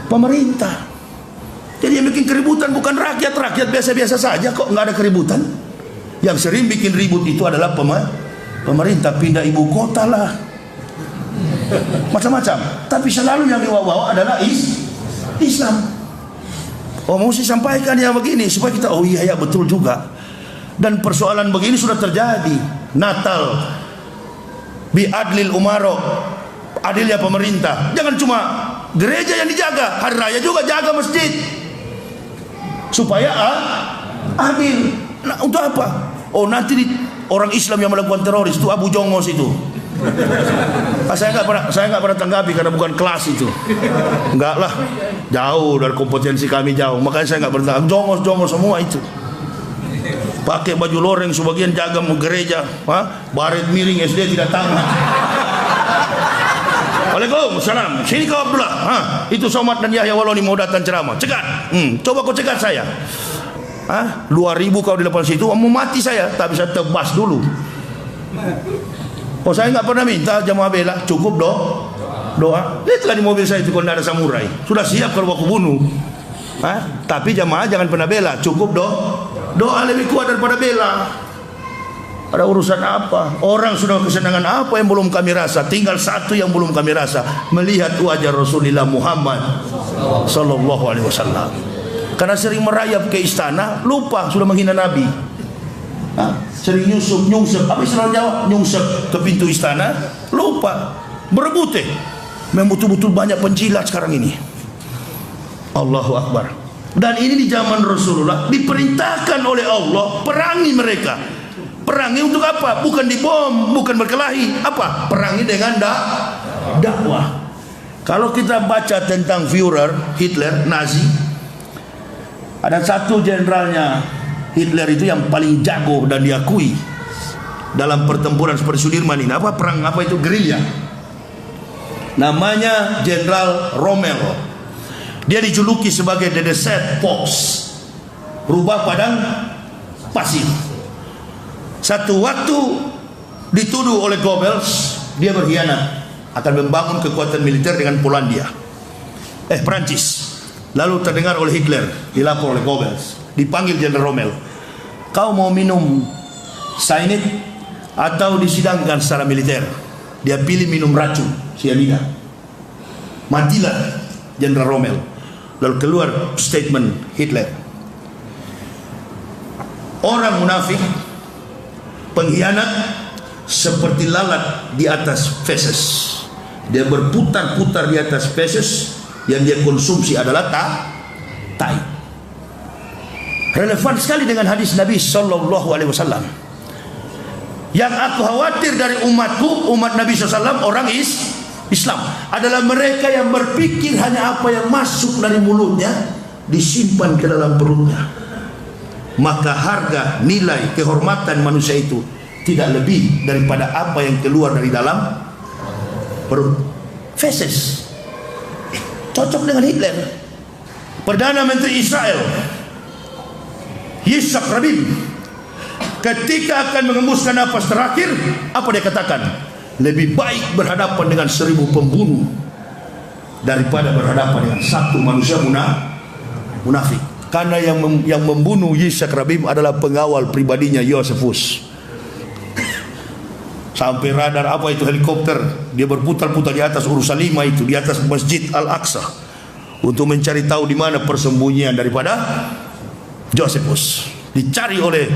Speaker 1: pemerintah. Jadi yang bikin keributan bukan rakyat biasa-biasa saja kok, nggak ada keributan. Yang sering bikin ribut itu adalah pemerintah, pindah ibu kota lah, macam-macam. Tapi selalu yang dibawa adalah Islam. Oh, mau saya sampaikan ya begini supaya kita iya betul juga. Dan persoalan begini sudah terjadi. Natal biadlil umaro, adilnya pemerintah. Jangan cuma gereja yang dijaga, hari raya juga jaga masjid supaya adil. Nah, untuk apa? Oh nanti orang Islam yang melakukan teroris itu Abu Jongos itu Saya nggak pernah tanggapi karena bukan kelas itu. Enggak lah, jauh dari kompetensi kami jauh. Makanya saya nggak pernah. Jongos semua itu. Pakai baju loreng, sebagian jaga mau gereja, baret miring SD tidak tamat. Waalaikumsalam. Sini kau Abdullah. Itu Somad dan Yahya Waloni mau datang ceramah. Cegat. Coba kau cegat saya. 2000 kau di depan situ, mau mati saya, tapi saya tebas dulu. Oh, saya nggak pernah minta jamaah bela, cukup doa. Lihatlah di mobil saya itu kalau ada samurai, sudah siap kalau aku bunuh. Tapi jamaah jangan pernah bela, cukup doa lebih kuat daripada bela. Ada urusan apa? Orang sudah kesenangan apa yang belum kami rasa? Tinggal satu yang belum kami rasa, melihat wajah Rasulullah Muhammad sallallahu alaihi wasallam. Karena sering merayap ke istana, lupa sudah menghina Nabi. Sering nyungsep, apa istilah Jawa? Nyungsep ke pintu istana, lupa. Berebut memang betul-betul banyak penjilat sekarang ini. Allahu Akbar. Dan ini di zaman Rasulullah diperintahkan oleh Allah perangi mereka. Perangi untuk apa? Bukan dibom, bukan berkelahi. Apa? Perangi dengan dakwah. Kalau kita baca tentang Führer, Hitler, Nazi, ada satu jenderalnya Hitler itu yang paling jago dan diakui dalam pertempuran seperti Sudirman ini. Perang itu? Gerilya. Namanya Jenderal Rommel. Dia dijuluki sebagai The Desert Fox, rubah padang pasir. Satu waktu dituduh oleh Goebbels dia berkhianat, akan membangun kekuatan militer dengan Polandia, Prancis. Lalu terdengar oleh Hitler, dilapor oleh Goebbels, dipanggil Jenderal Rommel. Kau mau minum cyanid atau disidangkan secara militer? Dia pilih minum racun cyanida. Matilah Jenderal Rommel. Lalu keluar statement Hitler. Orang munafik, pengkhianat, seperti lalat di atas feses. Dia berputar-putar di atas feses, yang dia konsumsi adalah tai. Relevan sekali dengan hadis Nabi sallallahu alaihi wasallam. Yang aku khawatir dari umatku, umat Nabi SAW, orang Islam, adalah mereka yang berpikir hanya apa yang masuk dari mulutnya disimpan ke dalam perutnya. Maka harga, nilai, kehormatan manusia itu tidak lebih daripada apa yang keluar dari dalam perut, feses. Cocok dengan Hitler. Perdana Menteri Israel Yitzhak Rabin, ketika akan mengembuskan napas terakhir, apa dia katakan? Lebih baik berhadapan dengan 1000 pembunuh daripada berhadapan dengan satu manusia munafik. Karena yang membunuh Yitzhak Rabin adalah pengawal pribadinya Josephus. Sampai radar helikopter, dia berputar-putar di atas Urushalima itu, di atas Masjid Al-Aqsa, untuk mencari tahu di mana persembunyian daripada Josephus. Dicari oleh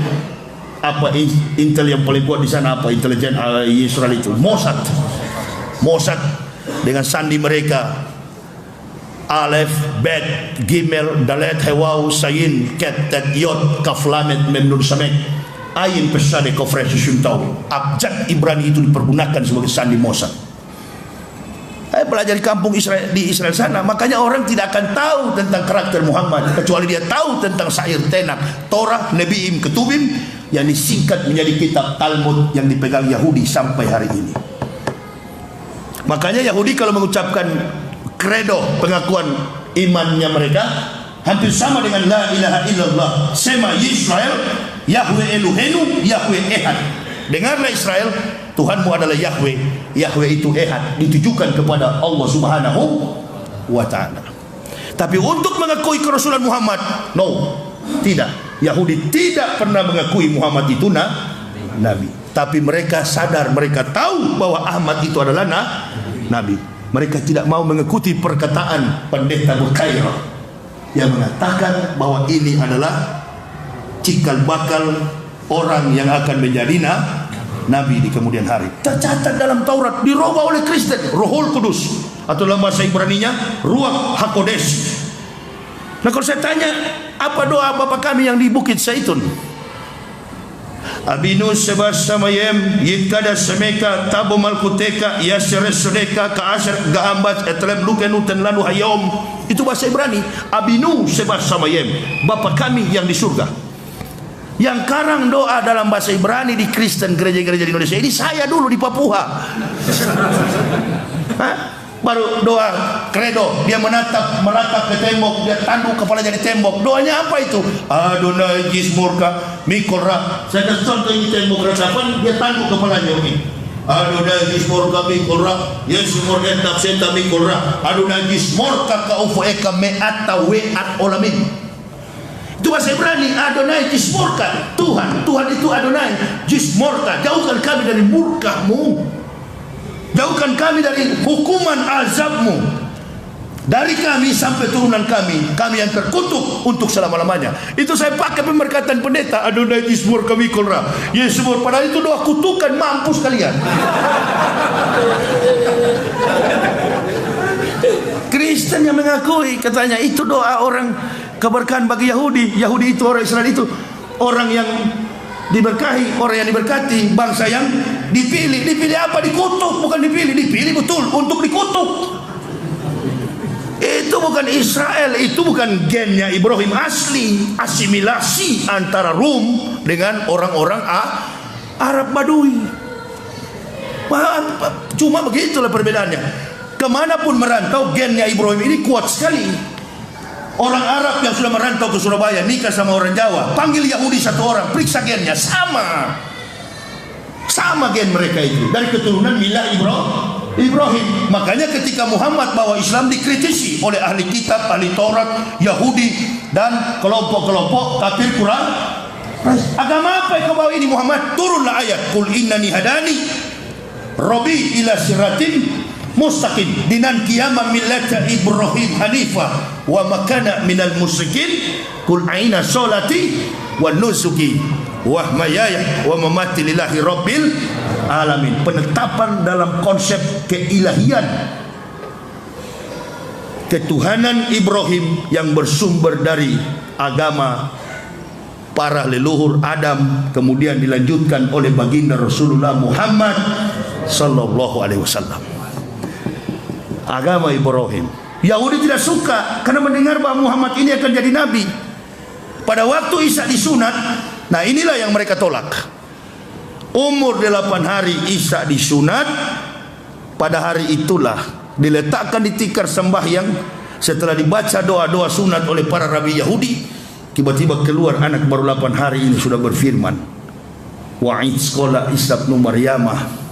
Speaker 1: intel yang paling kuat di sana, intelijen Israel itu, Mossad dengan sandi mereka Alef, Bet, Gimel, Dalet, Hewau, Sayin, Ket, Tet, Yod, Kaf, Lamet, Mem, Nun, Samek, Ain, Pesade, Kofres, Suntau. Abjad Ibrani itu dipergunakan sebagai sandi Mossad. Saya belajar di kampung Israel, di Israel sana. Makanya orang tidak akan tahu tentang karakter Muhammad kecuali dia tahu tentang Syair Tenak, Torah, Nebi'im, Ketubim, yang disingkat menjadi kitab Talmud yang dipegang Yahudi sampai hari ini. Makanya Yahudi kalau mengucapkan kredo, pengakuan imannya mereka, hampir sama dengan la ilaha illallah, Sema Yisrael, Yahweh Elohenu, Yahweh Ehad. Dengarlah Israel, Tuhanmu adalah Yahweh. Yahweh itu Ehad, ditujukan kepada Allah Subhanahu wa ta'ala. Tapi untuk mengakui kerasulan Muhammad, no, tidak. Yahudi tidak pernah mengakui Muhammad itu nabi. Tapi mereka sadar, mereka tahu bahwa Ahmad itu adalah nabi. Mereka tidak mau mengikuti perkataan pendeta Bukairah yang mengatakan bahwa ini adalah cikal bakal orang yang akan menjadi nabi di kemudian hari. Tercatat dalam Taurat, dirubah oleh Kristen, Rohul Kudus, atau dalam bahasa Ibraninya Ruach HaKodesh. Nah, kalau saya tanya, apa doa Bapak kami yang di Bukit Zaitun? Abinu sebas samayem yikada semeka tabo malkuteka yasresudeka kaasar gaambat etlem lukenuten lanu hayom. Itu bahasa Ibrani. Abinu sebas samayem, Bapa kami yang di surga. Yang karang doa dalam bahasa Ibrani di Kristen gereja-gereja di Indonesia ini saya dulu di Papua. Baru doa kredo, dia meratap ke tembok, dia tanduk kepalanya di tembok. Doanya apa itu? Adonai Gismurka Mikolra. Saya kasih contoh ini tembok ratapan, dia tanduk kepalanya ini. Adonai Gismurka Mikolra, Yesus Morgentap Senta Mikolra, Adonai Gismurka Kaufu Eka Me'ata We'at Olamin. Itu bahasa Ibrani. Adonai Gismurka, Tuhan itu Adonai. Gismurka, jauhkan kami dari murka-Mu, jauhkan kami dari hukuman azabmu, dari kami sampai turunan kami yang terkutuk untuk selama-lamanya. Itu saya pakai pemberkatan pendeta. Adonai Gismur kami kolra Yesus. Padahal itu doa kutukan, mampus kalian. Kristen yang mengakui, katanya itu doa orang keberkahan bagi Yahudi. Yahudi itu orang Israel, itu orang yang diberkahi, orang yang diberkati, bangsa yang dipilih. Dipilih apa? Dikutuk, bukan dipilih. Dipilih betul untuk dikutuk. Itu bukan Israel, itu bukan gennya Ibrahim asli. Asimilasi antara Rum dengan orang-orang Arab Badui. Cuma begitulah perbedaannya. Kemanapun merantau, gennya Ibrahim ini kuat sekali. Orang Arab yang sudah merantau ke Surabaya nikah sama orang Jawa, panggil Yahudi satu orang, periksa gennya, sama gen mereka itu, dari keturunan milah Ibrahim. Makanya ketika Muhammad bawa Islam dikritisi oleh ahli kitab, ahli Taurat, Yahudi, dan kelompok-kelompok kafir Quran. Agama apa yang kau bawa ini Muhammad? Turunlah ayat, Qul innani hadani Rabbi ila siratin mustaqim dinan qiyamah millata Ibrahim hanifah wa makana minal musyrikin. Qul aina sholati wa nusuki wa mahmaya wa mamati lillahi rabbil alamin. Penetapan dalam konsep keilahian, ketuhanan Ibrahim yang bersumber dari agama para leluhur Adam, kemudian dilanjutkan oleh baginda Rasulullah Muhammad sallallahu alaihi wasallam. Agama Ibrahim. Yahudi tidak suka karena mendengar bahwa Muhammad ini akan jadi nabi. Pada waktu Isa disunat, nah inilah yang mereka tolak. Umur 8 hari Isa disunat. Pada hari itulah diletakkan di tikar sembahyang. Setelah dibaca doa-doa sunat oleh para rabi Yahudi, tiba-tiba keluar anak baru 8 hari ini sudah berfirman, wa'id sekolah Isa bin Maryamah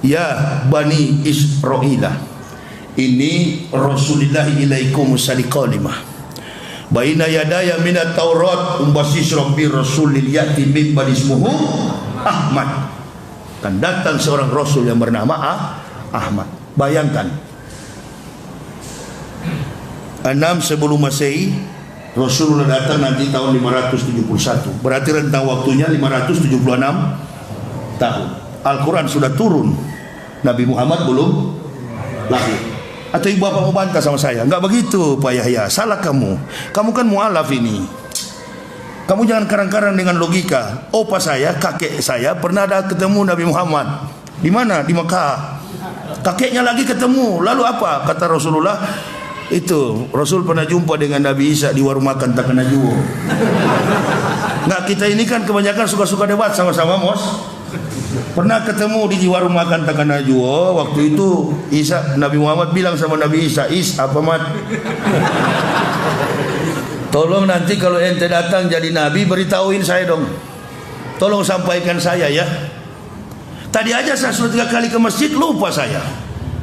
Speaker 1: ya Bani Israila, ini Rasulullah ilaikum sadiqalimah baina yadaya minat Taurat umbasis rabbi rasulil yati min ismuhu Ahmad. Dan datang seorang Rasul yang bernama Ahmad. Bayangkan, 6 sebelum Masehi Rasulullah datang nanti tahun 571. Berarti rentang waktunya 576 tahun. Al-Quran sudah turun, Nabi Muhammad belum lahir. Atau ibu bapak mau bantah sama saya? Enggak begitu Pak Yahya, salah kamu. Kamu kan mu'alaf ini. Kamu jangan karang-karang dengan logika. Opa saya, kakek saya pernah ada ketemu Nabi Muhammad. Di mana? Di Mekah. Kakeknya lagi ketemu. Lalu apa? Kata Rasulullah, itu Rasul pernah jumpa dengan Nabi Isa di warung makan Takanajuwo. Enggak, kita ini kan kebanyakan suka-suka debat sama-sama, Mos. Pernah ketemu di warung makan Takanajuwo. Waktu itu Isa, Nabi Muhammad bilang sama Nabi Isa, apa mat? Tolong nanti kalau ente datang jadi Nabi, beritahuin saya dong. Tolong sampaikan saya ya. Tadi aja saya sudah 3 kali ke masjid, lupa saya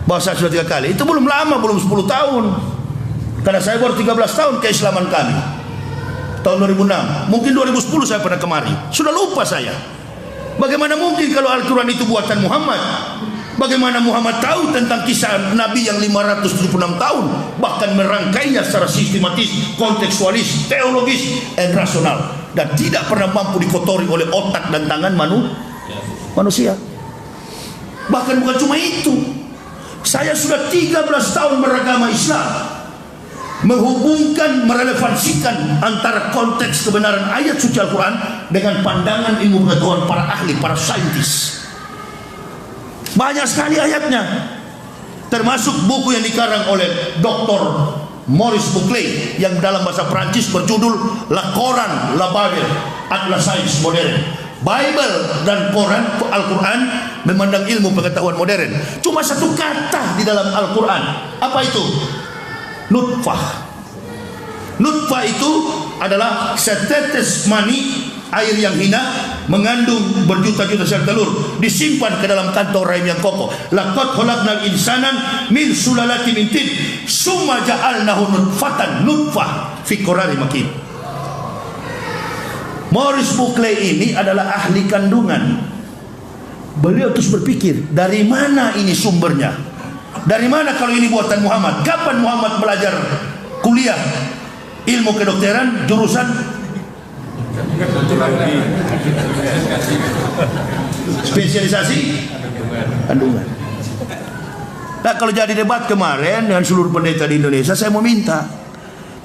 Speaker 1: bahwa saya sudah 3 kali. Itu belum lama, belum 10 tahun. Karena saya baru 13 tahun keislaman kami, tahun 2006. Mungkin 2010 saya pernah kemari. Sudah lupa saya. Bagaimana mungkin kalau Al-Quran itu buatan Muhammad? Bagaimana Muhammad tahu tentang kisah Nabi yang 576 tahun, bahkan merangkainya secara sistematis, kontekstualis, teologis, dan rasional, dan tidak pernah mampu dikotori oleh otak dan tangan manusia. Bahkan bukan cuma itu, saya sudah 13 tahun beragama Islam. menghubungkan, merelevansikan antara konteks kebenaran ayat suci Al-Quran dengan pandangan ilmu pengetahuan para ahli, para saintis. Banyak sekali ayatnya, termasuk buku yang dikarang oleh Dr. Maurice Buckley yang dalam bahasa Prancis berjudul La Coran, La Bible, Atlas Sains Modern. Bible dan Quran, Al-Quran memandang ilmu pengetahuan modern. Cuma satu kata di dalam Al-Quran. Apa itu? Nutfah. Nutfah itu adalah setetes mani, air yang hina, mengandung berjuta-juta sel telur, disimpan ke dalam kantong rahim yang kokoh. Laqad khalaqnal insanan min sulalatin min tin, summa ja'alnahu nutfatan, nutfah fi qararin makin. Maurice Buckley ini adalah ahli kandungan. Beliau terus berpikir, dari mana ini sumbernya? Dari mana kalau ini buatan Muhammad? Kapan Muhammad belajar kuliah ilmu kedokteran jurusan spesialisasi kandungan? Nah, kalau jadi debat kemarin dengan seluruh pendeta di Indonesia, saya mau minta,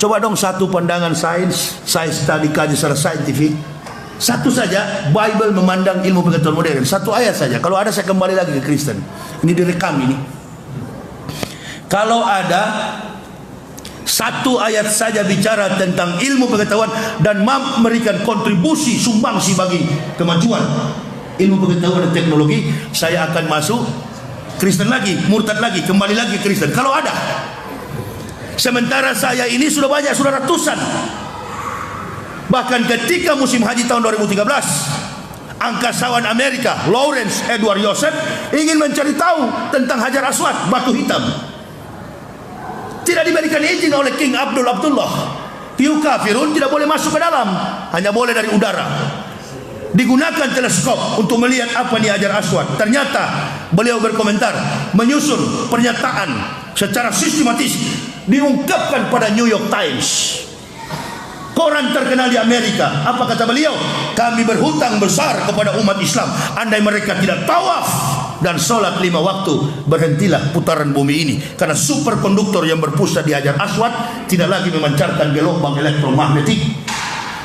Speaker 1: coba dong satu pandangan sains tadi kaji secara saintifik, satu saja. Bible memandang ilmu pengetahuan modern, satu ayat saja. Kalau ada saya kembali lagi ke Kristen. Ini direkam ini. Kalau ada satu ayat saja bicara tentang ilmu pengetahuan dan memberikan kontribusi sumbangsi bagi kemajuan ilmu pengetahuan dan teknologi, saya akan masuk Kristen lagi, murtad lagi, kembali lagi Kristen. Kalau ada. Sementara saya ini sudah banyak, sudah ratusan. Bahkan ketika musim haji tahun 2013, angkasawan Amerika Lawrence Edward Joseph ingin mencari tahu tentang Hajar Aswad, batu hitam. Tidak diberikan izin oleh King Abdullah. Piu kafirun tidak boleh masuk ke dalam, hanya boleh dari udara. Digunakan teleskop untuk melihat apa nih Hajar Aswad. Ternyata beliau berkomentar, menyusun pernyataan secara sistematis, diungkapkan pada New York Times, koran terkenal di Amerika. Apa kata beliau? Kami berhutang besar kepada umat Islam. Andai mereka tidak tawaf dan sholat 5 waktu, berhentilah putaran bumi ini, karena superkonduktor yang berpusat di Hajar Aswad tidak lagi memancarkan gelombang elektromagnetik.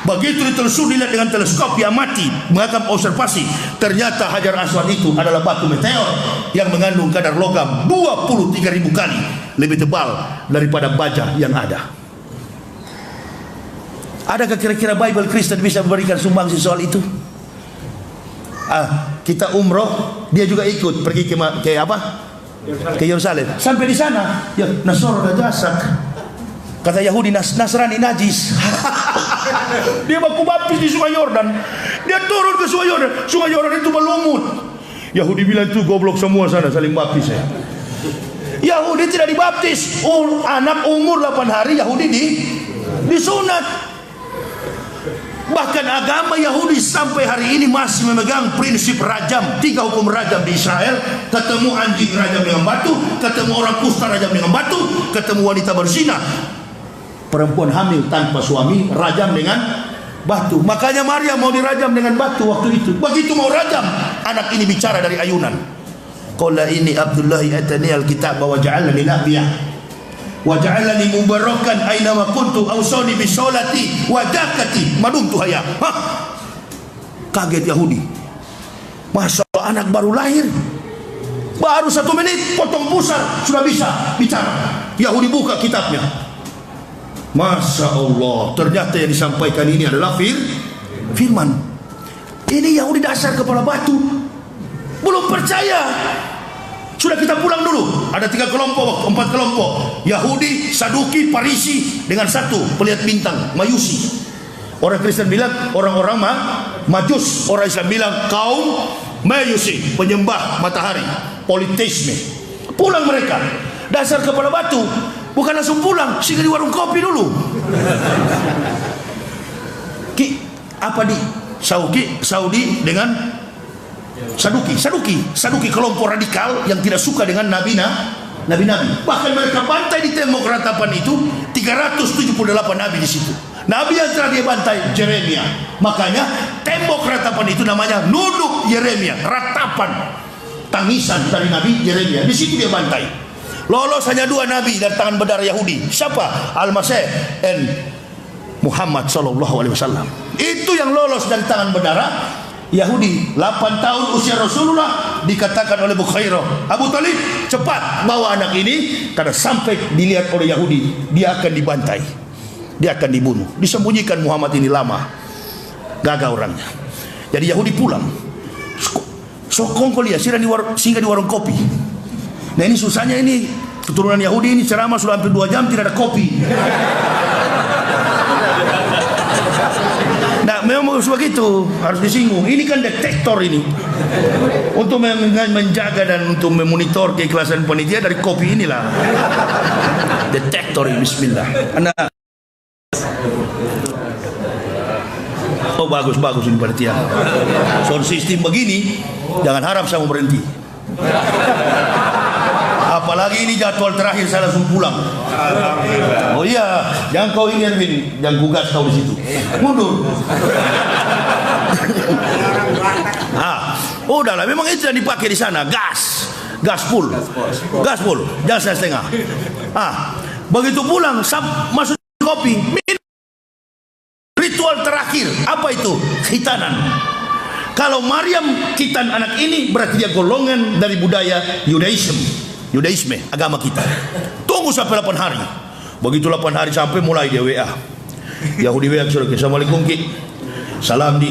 Speaker 1: Begitu ditelusuri, dilihat dengan teleskop, diamati, melakukan observasi, ternyata Hajar Aswad itu adalah batu meteor yang mengandung kadar logam 23.000 kali lebih tebal daripada baja yang ada. Adakah kira-kira Bible Kristen bisa memberikan sumbangsi soal itu? Kita umroh, dia juga ikut pergi ke apa? Ke Yerusalem. Sampai di sana, ya Nasor najasak. Kata Yahudi, Nasrani najis. Dia baku baptis di Sungai Yordan. Dia turun ke Sungai Yordan. Sungai Yordan itu berlumut. Yahudi bilang itu goblok semua sana, saling baptis ya. Yahudi tidak dibaptis. Anak umur 8 hari Yahudi disunat. Bahkan agama Yahudi sampai hari ini masih memegang prinsip rajam. 3 hukum rajam di Israel. Ketemu anjing rajam dengan batu, ketemu orang kusta rajam dengan batu, ketemu wanita berzina, perempuan hamil tanpa suami rajam dengan batu. Makanya Maria mau dirajam dengan batu waktu itu. Begitu mau rajam, anak ini bicara dari ayunan. Qala ini Abdullahi atani alkitab wa ja'alani nabiyya wa ja'alani mubarakan aina ma kuntu awsani bi sholati wa zakati madumtu hayya. Kaget Yahudi. Masya Allah, anak baru lahir, baru 1 menit potong pusar sudah bisa bicara. Yahudi buka kitabnya. Masya Allah, ternyata yang disampaikan ini adalah firman. Ini Yahudi dasar kepala batu, belum percaya. Sudah kita pulang dulu. Ada 3 kelompok, 4 kelompok. Yahudi, Saduki, Parisi, dengan satu pelihat bintang, Majusi. Orang Kristen bilang orang-orang Majus. Orang Islam bilang kaum Majusi, penyembah matahari, politeisme. Pulang mereka, dasar kepala batu. Bukan langsung pulang, singgah di warung kopi dulu. Apa di Saudi dengan Saduki kelompok radikal yang tidak suka dengan nabi. Bahkan mereka bantai di tembok ratapan itu 378 nabi di situ. Nabi yang telah dia bantai Yeremia. Makanya tembok ratapan itu namanya nuduk Yeremia, ratapan tangisan dari Nabi Yeremia. Di situ dia bantai. Lolos hanya 2 nabi dari tangan berdarah Yahudi. Siapa? Al-Masih dan Muhammad sallallahu alaihi wasallam. Itu yang lolos dari tangan berdarah Yahudi. 8 tahun usia Rasulullah, dikatakan oleh Bukhairah, Abu Talib, cepat bawa anak ini, karena sampai dilihat oleh Yahudi dia akan dibantai, dia akan dibunuh. Disembunyikan Muhammad ini lama, gagal orangnya. Jadi Yahudi pulang. Sokong kuliah singgah di warung kopi. Nah ini susahnya ini keturunan Yahudi ini, ceramah sudah hampir 2 jam tidak ada kopi. Nah memang harus begitu, harus disinggung. Ini kan detektor ini untuk menjaga dan untuk memonitor keikhlasan panitia. Dari kopi inilah detektor ini. Bismillah. Oh bagus ini panitia. Sound system begini jangan harap saya mau berhenti. Apalagi ini jadwal terakhir saya langsung pulang. Oh iya, jangan kau ini jangan kugas kau di situ. Mundur. Udahlah, memang itu yang dipakai di sana, gas full, jangan setengah. Begitu pulang, masuk kopi, ritual terakhir apa itu? Khitanan. Kalau Maryam khitan anak ini berarti dia golongan dari budaya Yudaisme, agama kita. Tunggu sampai 8 hari. Begitu 8 hari sampai mulai dia WA. Yahudi WA, Assalamualaikum Ki. Salam Di.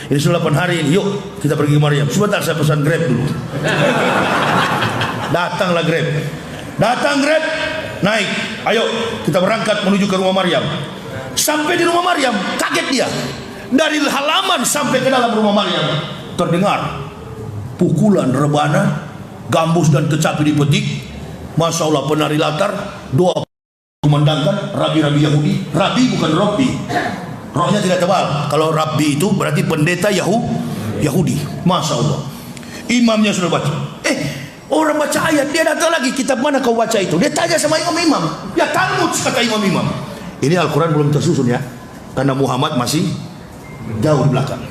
Speaker 1: Ini sudah 8 hari ini. Yuk kita pergi ke Maryam. Sebentar saya pesan Grab dulu. Datanglah Grab. Datang Grab, naik. Ayo kita berangkat menuju ke rumah Maryam. Sampai di rumah Maryam, kaget dia. Dari halaman sampai ke dalam rumah Maryam terdengar pukulan, rebana, gambus dan kecapi dipetik. Masya Allah, penari latar, doa kumandangkan, rabi-rabi Yahudi. Rabi bukan Robbi, rohnya tidak tebal. Kalau Rabbi itu berarti pendeta Yahudi. Masya Allah, imamnya sudah baca. Orang baca ayat, dia datang lagi, kitab mana kau baca itu? Dia tanya sama imam-imam. Ya Talmud, kata imam-imam. Ini Al-Quran belum tersusun ya, karena Muhammad masih jauh di belakang.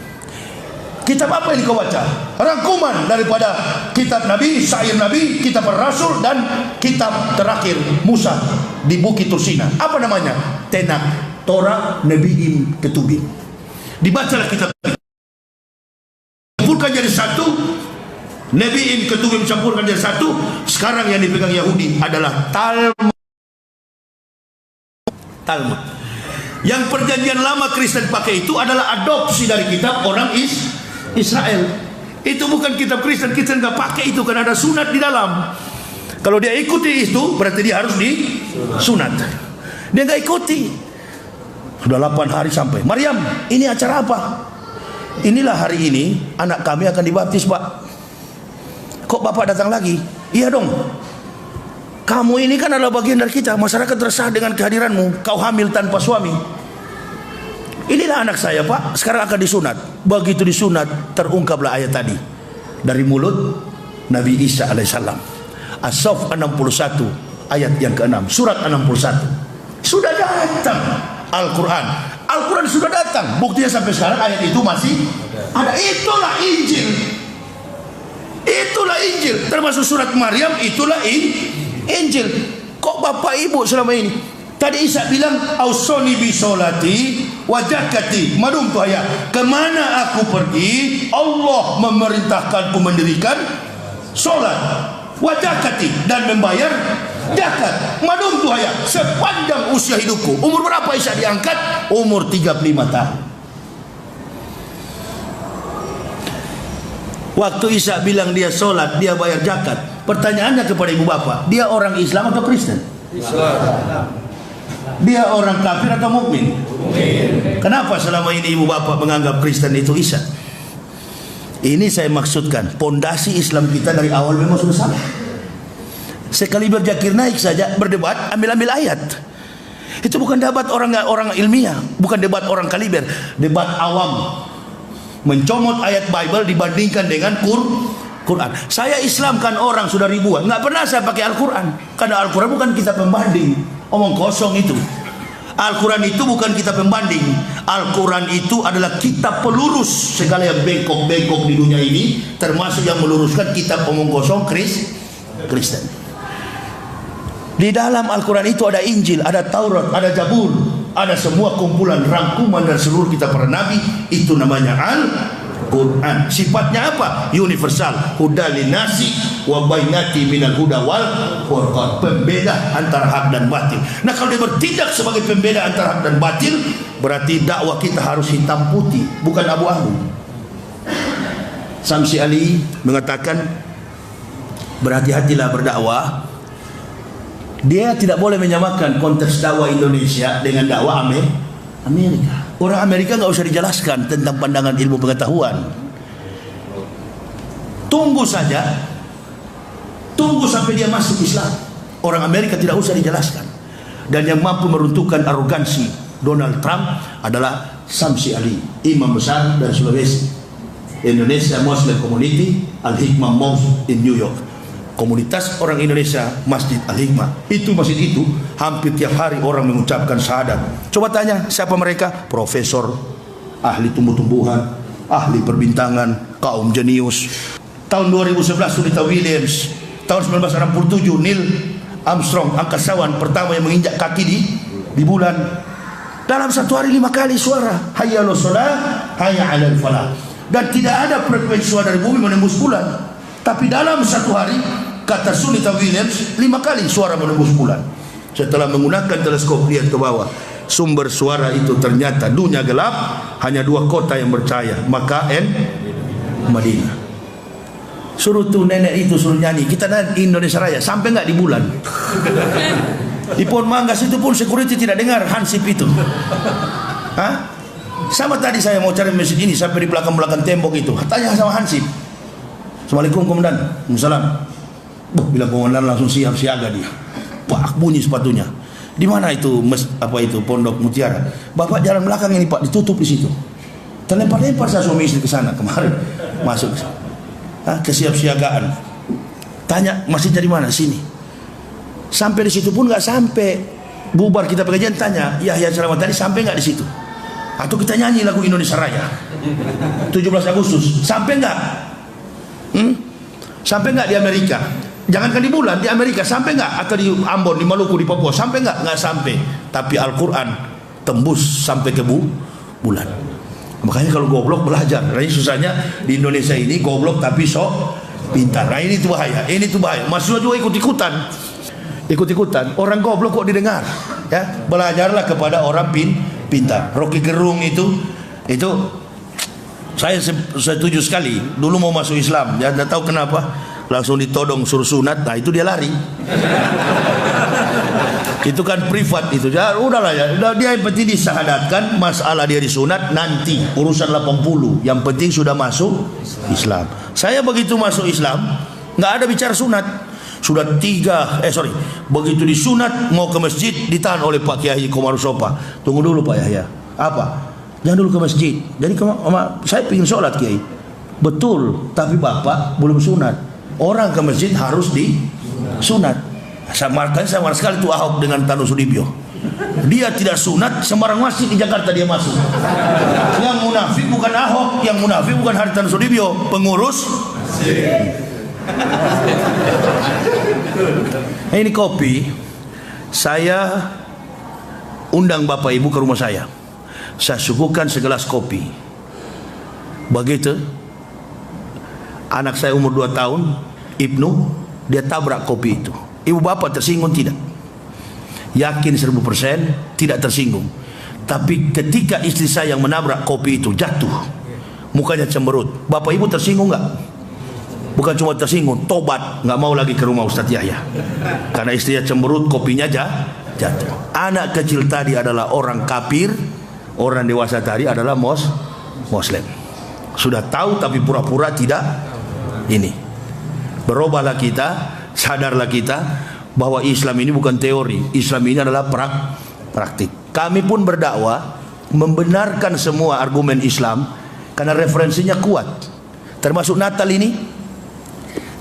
Speaker 1: Kitab apa yang kau baca? Rangkuman daripada kitab Nabi, syair Nabi, kitab Rasul, dan kitab terakhir Musa di Bukit Tursina. Apa namanya? Tenak, Torah, Nebiim, Ketubim. Dibacalah kitab, campurkan jadi satu. Nebiim, Ketubim campurkan jadi satu. Sekarang yang dipegang Yahudi adalah Talmud. Yang perjanjian lama Kristen pakai itu adalah adopsi dari kitab orang Israel. Itu bukan kitab Kristen. Kristen nggak pakai itu karena ada sunat di dalam. Kalau dia ikuti itu berarti dia harus disunat. Dia nggak ikuti. Sudah 8 hari sampai. Maryam, ini acara apa? Inilah hari ini anak kami akan dibaptis, Pak. Kok Bapak datang lagi? Iya dong. Kamu ini kan adalah bagian dari kita. Masyarakat resah dengan kehadiranmu. Kau hamil tanpa suami. Inilah anak saya, Pak. Sekarang akan disunat. Begitu disunat, terungkaplah ayat tadi dari mulut Nabi Isa alaihissalam. As-Saff 61 ayat yang ke-6. Surat 61. Sudah datang Al-Quran. Al-Quran sudah datang. Buktinya sampai sekarang ayat itu masih ada. Itulah Injil. Itulah Injil. Termasuk surat Maryam, itulah Injil. Kok Bapak Ibu selama ini? Tadi Isa bilang, "Ausoni bi sholati wa zakati." Madum tu ayat. Kemana aku pergi, Allah memerintahkanku mendirikan solat, wa zakati, dan membayar zakat. Madum tu ayat. Sepanjang usia hidupku. Umur berapa Isa diangkat? Umur 35 tahun. Waktu Isa bilang dia solat, dia bayar zakat. Pertanyaannya kepada ibu bapak, dia orang Islam atau Kristen? Islam. Dia orang kafir atau mukmin? Kenapa selama ini ibu bapak menganggap Kristen itu Isa? Ini saya maksudkan, pondasi Islam kita dari awal memang sudah salah. Sekali Zakir Naik saja berdebat, ambil ayat. Itu bukan debat orang ilmiah, bukan debat orang kaliber, debat awam. Mencomot ayat Bible dibandingkan dengan Quran. Saya Islamkan orang sudah ribuan, nggak pernah saya pakai Al-Quran, karena Al-Quran bukan kitab pembanding. Omong kosong itu. Al-Quran itu bukan kitab pembanding. Al-Quran itu adalah kitab pelurus segala yang bengkok-bengkok di dunia ini, termasuk yang meluruskan kitab omong kosong Kristen. Di dalam Al-Quran itu ada Injil, ada Taurat, ada Zabur, ada semua kumpulan rangkuman dan seluruh kitab para nabi. Itu namanya Al-Quran. Sifatnya apa? Universal. Hudal linnasi wa bainati minal huda wal furqan. Pembeda antara hak dan batil. Nah, kalau dia bertindak sebagai pembeda antara hak dan batil, berarti dakwah kita harus hitam putih, bukan abu-abu. Samsi Ali mengatakan, berhati-hatilah berdakwah. Dia tidak boleh menyamakan konteks dakwah Indonesia dengan dakwah Amerika. Orang Amerika nggak usah dijelaskan tentang pandangan ilmu pengetahuan. Tunggu saja, tunggu sampai dia masuk Islam. Orang Amerika tidak usah dijelaskan. Dan yang mampu meruntuhkan arogansi Donald Trump adalah Samsi Ali, imam besar dari Sulawesi, Indonesia Muslim Community Al-Hikmah Mosque in New York. Komunitas orang Indonesia Masjid Al-Hikmah. Itu masjid itu hampir tiap hari orang mengucapkan syahadat. Coba tanya siapa mereka? Profesor, ahli tumbuh-tumbuhan, ahli perbintangan, kaum jenius. Tahun 2011 Sunita Williams, tahun 1967 Neil Armstrong, angkasawan pertama yang menginjak kaki di bulan. Dalam satu hari 5 kali suara hayya 'alas shalah, hayya 'alal falah. Dan tidak ada frekuensi suara dari bumi menembus bulan. Tapi dalam satu hari, kata Sunita Williams, 5 kali suara menembus bulan. Setelah menggunakan teleskop lihat ke bawah, sumber suara itu ternyata dunia gelap, hanya 2 kota yang bercahaya, Makkah dan Madinah. Suruh tuh nenek itu suruh nyanyi, kita di Indonesia Raya, sampai nggak di bulan. Di Pohon Manggas itu pun security tidak dengar hansip itu. Hah? Sama tadi saya mau cari masjid ini, sampai di belakang-belakang tembok itu, tanya sama hansip. Assalamualaikum komandan. Waalaikumsalam. Bilang komandan langsung siap siaga dia. Pak, bunyi sepatunya. Di mana itu Pondok Mutiara? Bapak jalan belakang ini Pak, ditutup di situ. Terlempar-lempar saya suami istri ke sana kemarin. Masuk kesiapsiagaan. Tanya masjid dari mana? Sini. Sampai di situ pun nggak sampai. Bubar kita pengajian, tanya Yahya ceramah tadi sampai nggak di situ? Atau kita nyanyi lagu Indonesia Raya 17 Agustus sampai nggak? Sampai nggak di Amerika? Jangankan di bulan, di Amerika sampai nggak? Atau di Ambon, di Maluku, di Papua sampai nggak? Nggak sampai. Tapi Al-Quran tembus sampai ke bulan. Makanya kalau goblok belajar. Nah, ini susahnya di Indonesia ini goblok tapi sok pintar. Nah, ini tuh bahaya. Ini tuh bahaya. Mahasiswa juga ikut-ikutan. Orang goblok kok didengar? Ya, belajarlah kepada orang pintar. Rocky Gerung itu saya setuju sekali. Dulu mau masuk Islam, ya tidak tahu kenapa langsung ditodong suruh sunat. Nah itu dia lari. Itu kan privat itu. Ya udahlah ya. Dia yang penting disahadatkan, masalah dia disunat nanti urusan 80. Yang penting sudah masuk Islam. Saya begitu masuk Islam nggak ada bicara sunat. Sudah begitu disunat mau ke masjid ditahan oleh Pak Kiai Komarusopa. Tunggu dulu Pak Yahya. Apa? Jangan dulu ke masjid. Jadi saya ingin sholat Kiai. Betul, tapi Bapak belum sunat. Orang ke masjid harus disunat. Saya marah sekali itu Ahok dengan Tanu Sudibyo. Dia tidak sunat, sembarang masjid di Jakarta dia masuk. Yang munafik bukan Ahok, yang munafik bukan Haritanu Sudibyo, pengurus. Ini kopi. Saya undang Bapak Ibu ke rumah saya. Saya suguhkan segelas kopi. Begitu anak saya umur 2 tahun, Ibnu, dia tabrak kopi itu. Ibu bapak tersinggung tidak? Yakin 1000% tidak tersinggung. Tapi ketika istri saya yang menabrak kopi itu jatuh, mukanya cemberut. Bapak ibu tersinggung nggak? Bukan cuma tersinggung, tobat, nggak mau lagi ke rumah Ustadz Yahya. Karena istrinya cemberut, kopinya jatuh. Anak kecil tadi adalah orang kafir, orang dewasa tadi adalah Muslim. Sudah tahu tapi pura-pura tidak. Ini berubahlah kita, sadarlah kita bahwa Islam ini bukan teori, Islam ini adalah praktik. Kami pun berdakwah membenarkan semua argumen Islam karena referensinya kuat. Termasuk Natal ini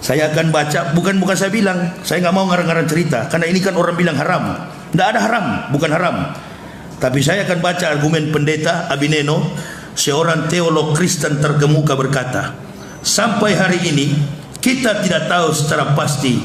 Speaker 1: saya akan baca, bukan saya bilang, saya nggak mau ngarang-ngarang cerita karena ini kan orang bilang haram. Tidak ada haram, bukan haram. Tapi saya akan baca argumen pendeta Abineno, seorang teolog Kristen terkemuka, berkata, sampai hari ini kita tidak tahu secara pasti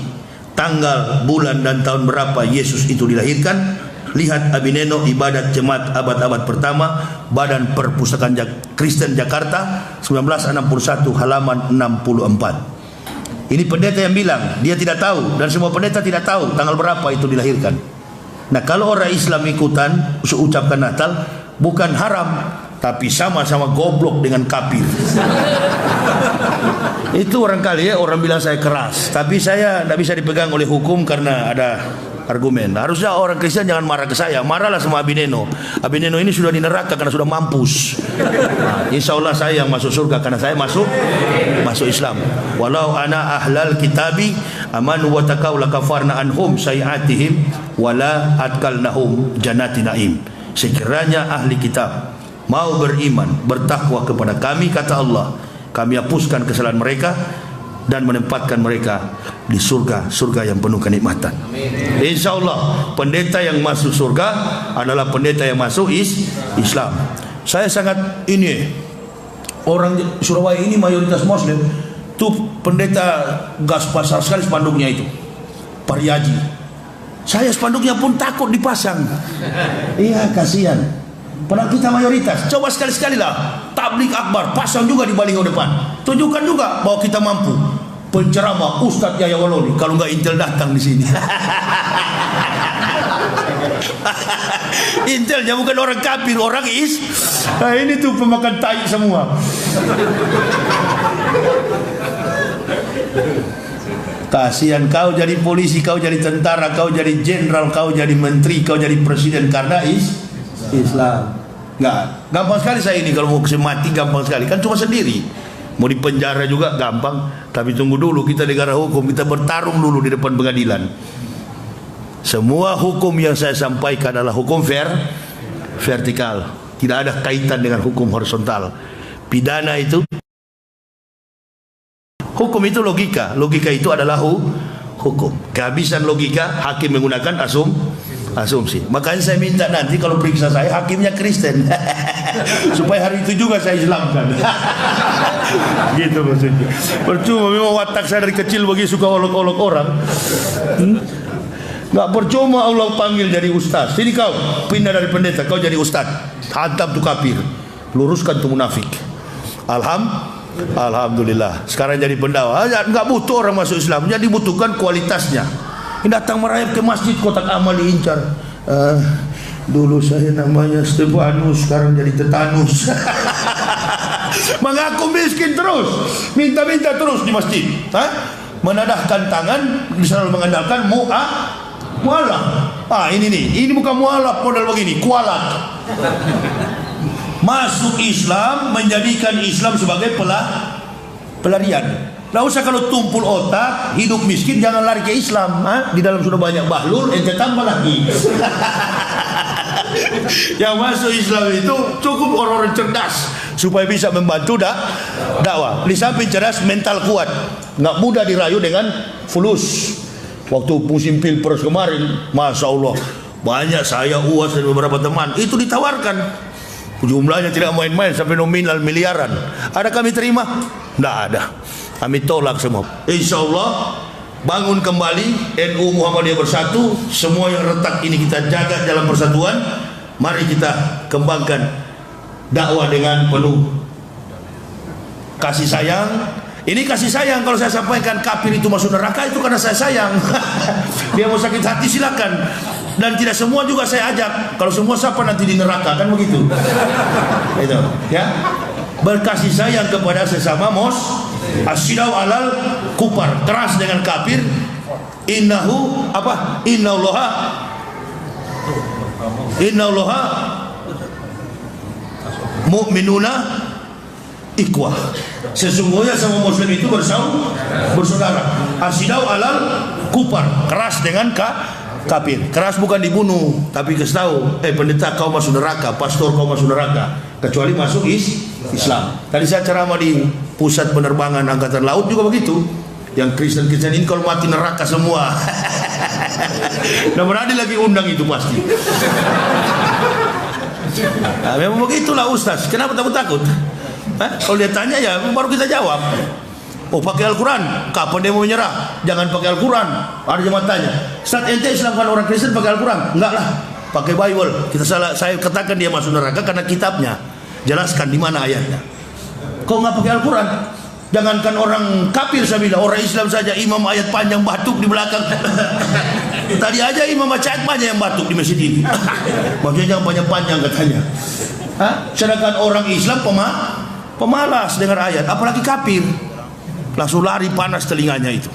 Speaker 1: tanggal, bulan dan tahun berapa Yesus itu dilahirkan, lihat Abineno Ibadat Jemaat Abad-abad Pertama, Badan Perpustakaan Kristen Jakarta, 1961 halaman 64. Ini pendeta yang bilang dia tidak tahu, dan semua pendeta tidak tahu tanggal berapa itu dilahirkan. Nah, kalau orang Islam ikutan ucapkan Natal, bukan haram, tapi sama-sama goblok dengan kafir. Itu orang kali ya, orang bilang saya keras, tapi saya tidak bisa dipegang oleh hukum karena ada argumen. Harusnya orang Kristen jangan marah ke saya, marahlah sama Abineno. Abineno ini sudah di neraka karena sudah mampus. Nah, insya Allah saya yang masuk surga karena saya masuk Islam. Walau ana ahlal kitabi amanu wa taqaw lakafarna anhum sayiatihim wala adkalnahum jannati naim. Sekiranya ahli kitab mau beriman, bertakwa kepada kami, kata Allah, kami hapuskan kesalahan mereka dan menempatkan mereka di surga yang penuh kenikmatan. Insya Allah pendeta yang masuk surga adalah pendeta yang masuk Islam. Saya sangat orang Surabaya ini mayoritas Muslim. Tuh pendeta gas pasar sekali spanduknya itu, Pariaji. Saya spanduknya pun takut dipasang. Iya, kasihan. Padahal kita mayoritas. Coba sekali-sekali lah tablik akbar, pasang juga di baliho depan. Tunjukkan juga bahwa kita mampu. Penceramah Ustadz Yahya Waloli, kalau nggak Intel datang di sini. Intelnya bukan orang kafir, orang Nah, ini tuh pemakan tai semua. Kasihan kau jadi polisi, kau jadi tentara, kau jadi jenderal, kau jadi menteri, kau jadi presiden karena Islam. Nggak, gampang sekali saya ini kalau mau mati, gampang sekali. Kan cuma sendiri. Mau dipenjara juga gampang. Tapi tunggu dulu, kita negara hukum, kita bertarung dulu di depan pengadilan. Semua hukum yang saya sampaikan adalah hukum vertikal. Tidak ada kaitan dengan hukum horizontal. Pidana itu, hukum itu logika. Logika itu adalah hukum. Kehabisan logika, hakim menggunakan asumsi. Makanya saya minta nanti kalau periksa saya hakimnya Kristen. Supaya hari itu juga saya Islamkan. Gitu maksudnya. Percuma memang watak saya dari kecil bagi suka olok-olok orang. Nggak percuma Allah panggil jadi ustaz. Sini kau pindah dari pendeta, kau jadi ustaz. Hantam tuh kafir, luruskan tuh munafik. Alhamdulillah. Sekarang jadi pendakwah. Nggak butuh orang masuk Islam, jadi dibutuhkan kualitasnya. Datang merayap ke masjid, kotak amal diincar. Dulu saya namanya Stefanus, sekarang jadi tetanus. Mengaku miskin terus, minta-minta terus di masjid. Menadahkan tangan, selalu mengandalkan mualaf. Ini bukan mualaf model begini, kualat. Masuk Islam, menjadikan Islam sebagai pelarian. Nggak usah kalau tumpul otak, hidup miskin, jangan lari ke Islam. Di dalam sudah banyak bahlul, ente tambah lagi. Yang masuk Islam itu cukup orang-orang cerdas supaya bisa membantu dakwah. Di samping cerdas, mental kuat, nggak mudah dirayu dengan fulus. Waktu musim pilpres kemarin, masya Allah, banyak saya, UAS dan beberapa teman itu ditawarkan. Jumlahnya tidak main-main, sampai nominal miliaran. Ada kami terima? Tidak ada. Kami tolak semua. Insya Allah bangun kembali NU Muhammadiyah bersatu. Semua yang retak ini kita jaga dalam persatuan. Mari kita kembangkan dakwah dengan penuh kasih sayang. Ini kasih sayang. Kalau saya sampaikan kafir itu masuk neraka, itu karena saya sayang. Dia mau sakit hati silakan. Dan tidak semua juga saya ajak. Kalau semua siapa nanti di neraka, kan begitu. Itu ya. Berkasih sayang kepada sesama asyidau alal kufar, keras dengan kafir. Innallaha mu'minuna ikhwah. Sesungguhnya sama muslim itu bersaudara. Asyidau alal kufar, keras dengan kafir. Keras bukan dibunuh, tapi kasih tahu, pendeta kau masuk neraka, pastor kau masuk neraka, kecuali masuk Islam. Tadi saya ceramah di pusat penerbangan angkatan laut juga begitu. Yang Kristen ini kalau mati neraka semua. Nah, berani lagi undang itu pasti. Nah, memang begitulah Ustaz. Kenapa takut? Kalau dia tanya ya baru kita jawab. Oh, pakai Al-Quran. Kapan dia mau menyerah? Jangan pakai Al-Quran. Ada jemaat tanya, Ustaz, ente Islam kan orang Kristen pakai Al-Quran? Enggak lah, pakai Bible. Saya katakan dia masuk neraka karena kitabnya jelaskan di mana ayatnya. Kau nggak pakai Al-Quran? Jangankan orang kafir, saya bilang orang Islam saja imam ayat panjang batuk di belakang. Tadi aja imam baca ayat panjang yang batuk di masjid ini. Maksudnya jangan panjang-panjang katanya. Sedangkan orang Islam pemalas dengar ayat, apalagi kafir, langsung lari panas telinganya itu.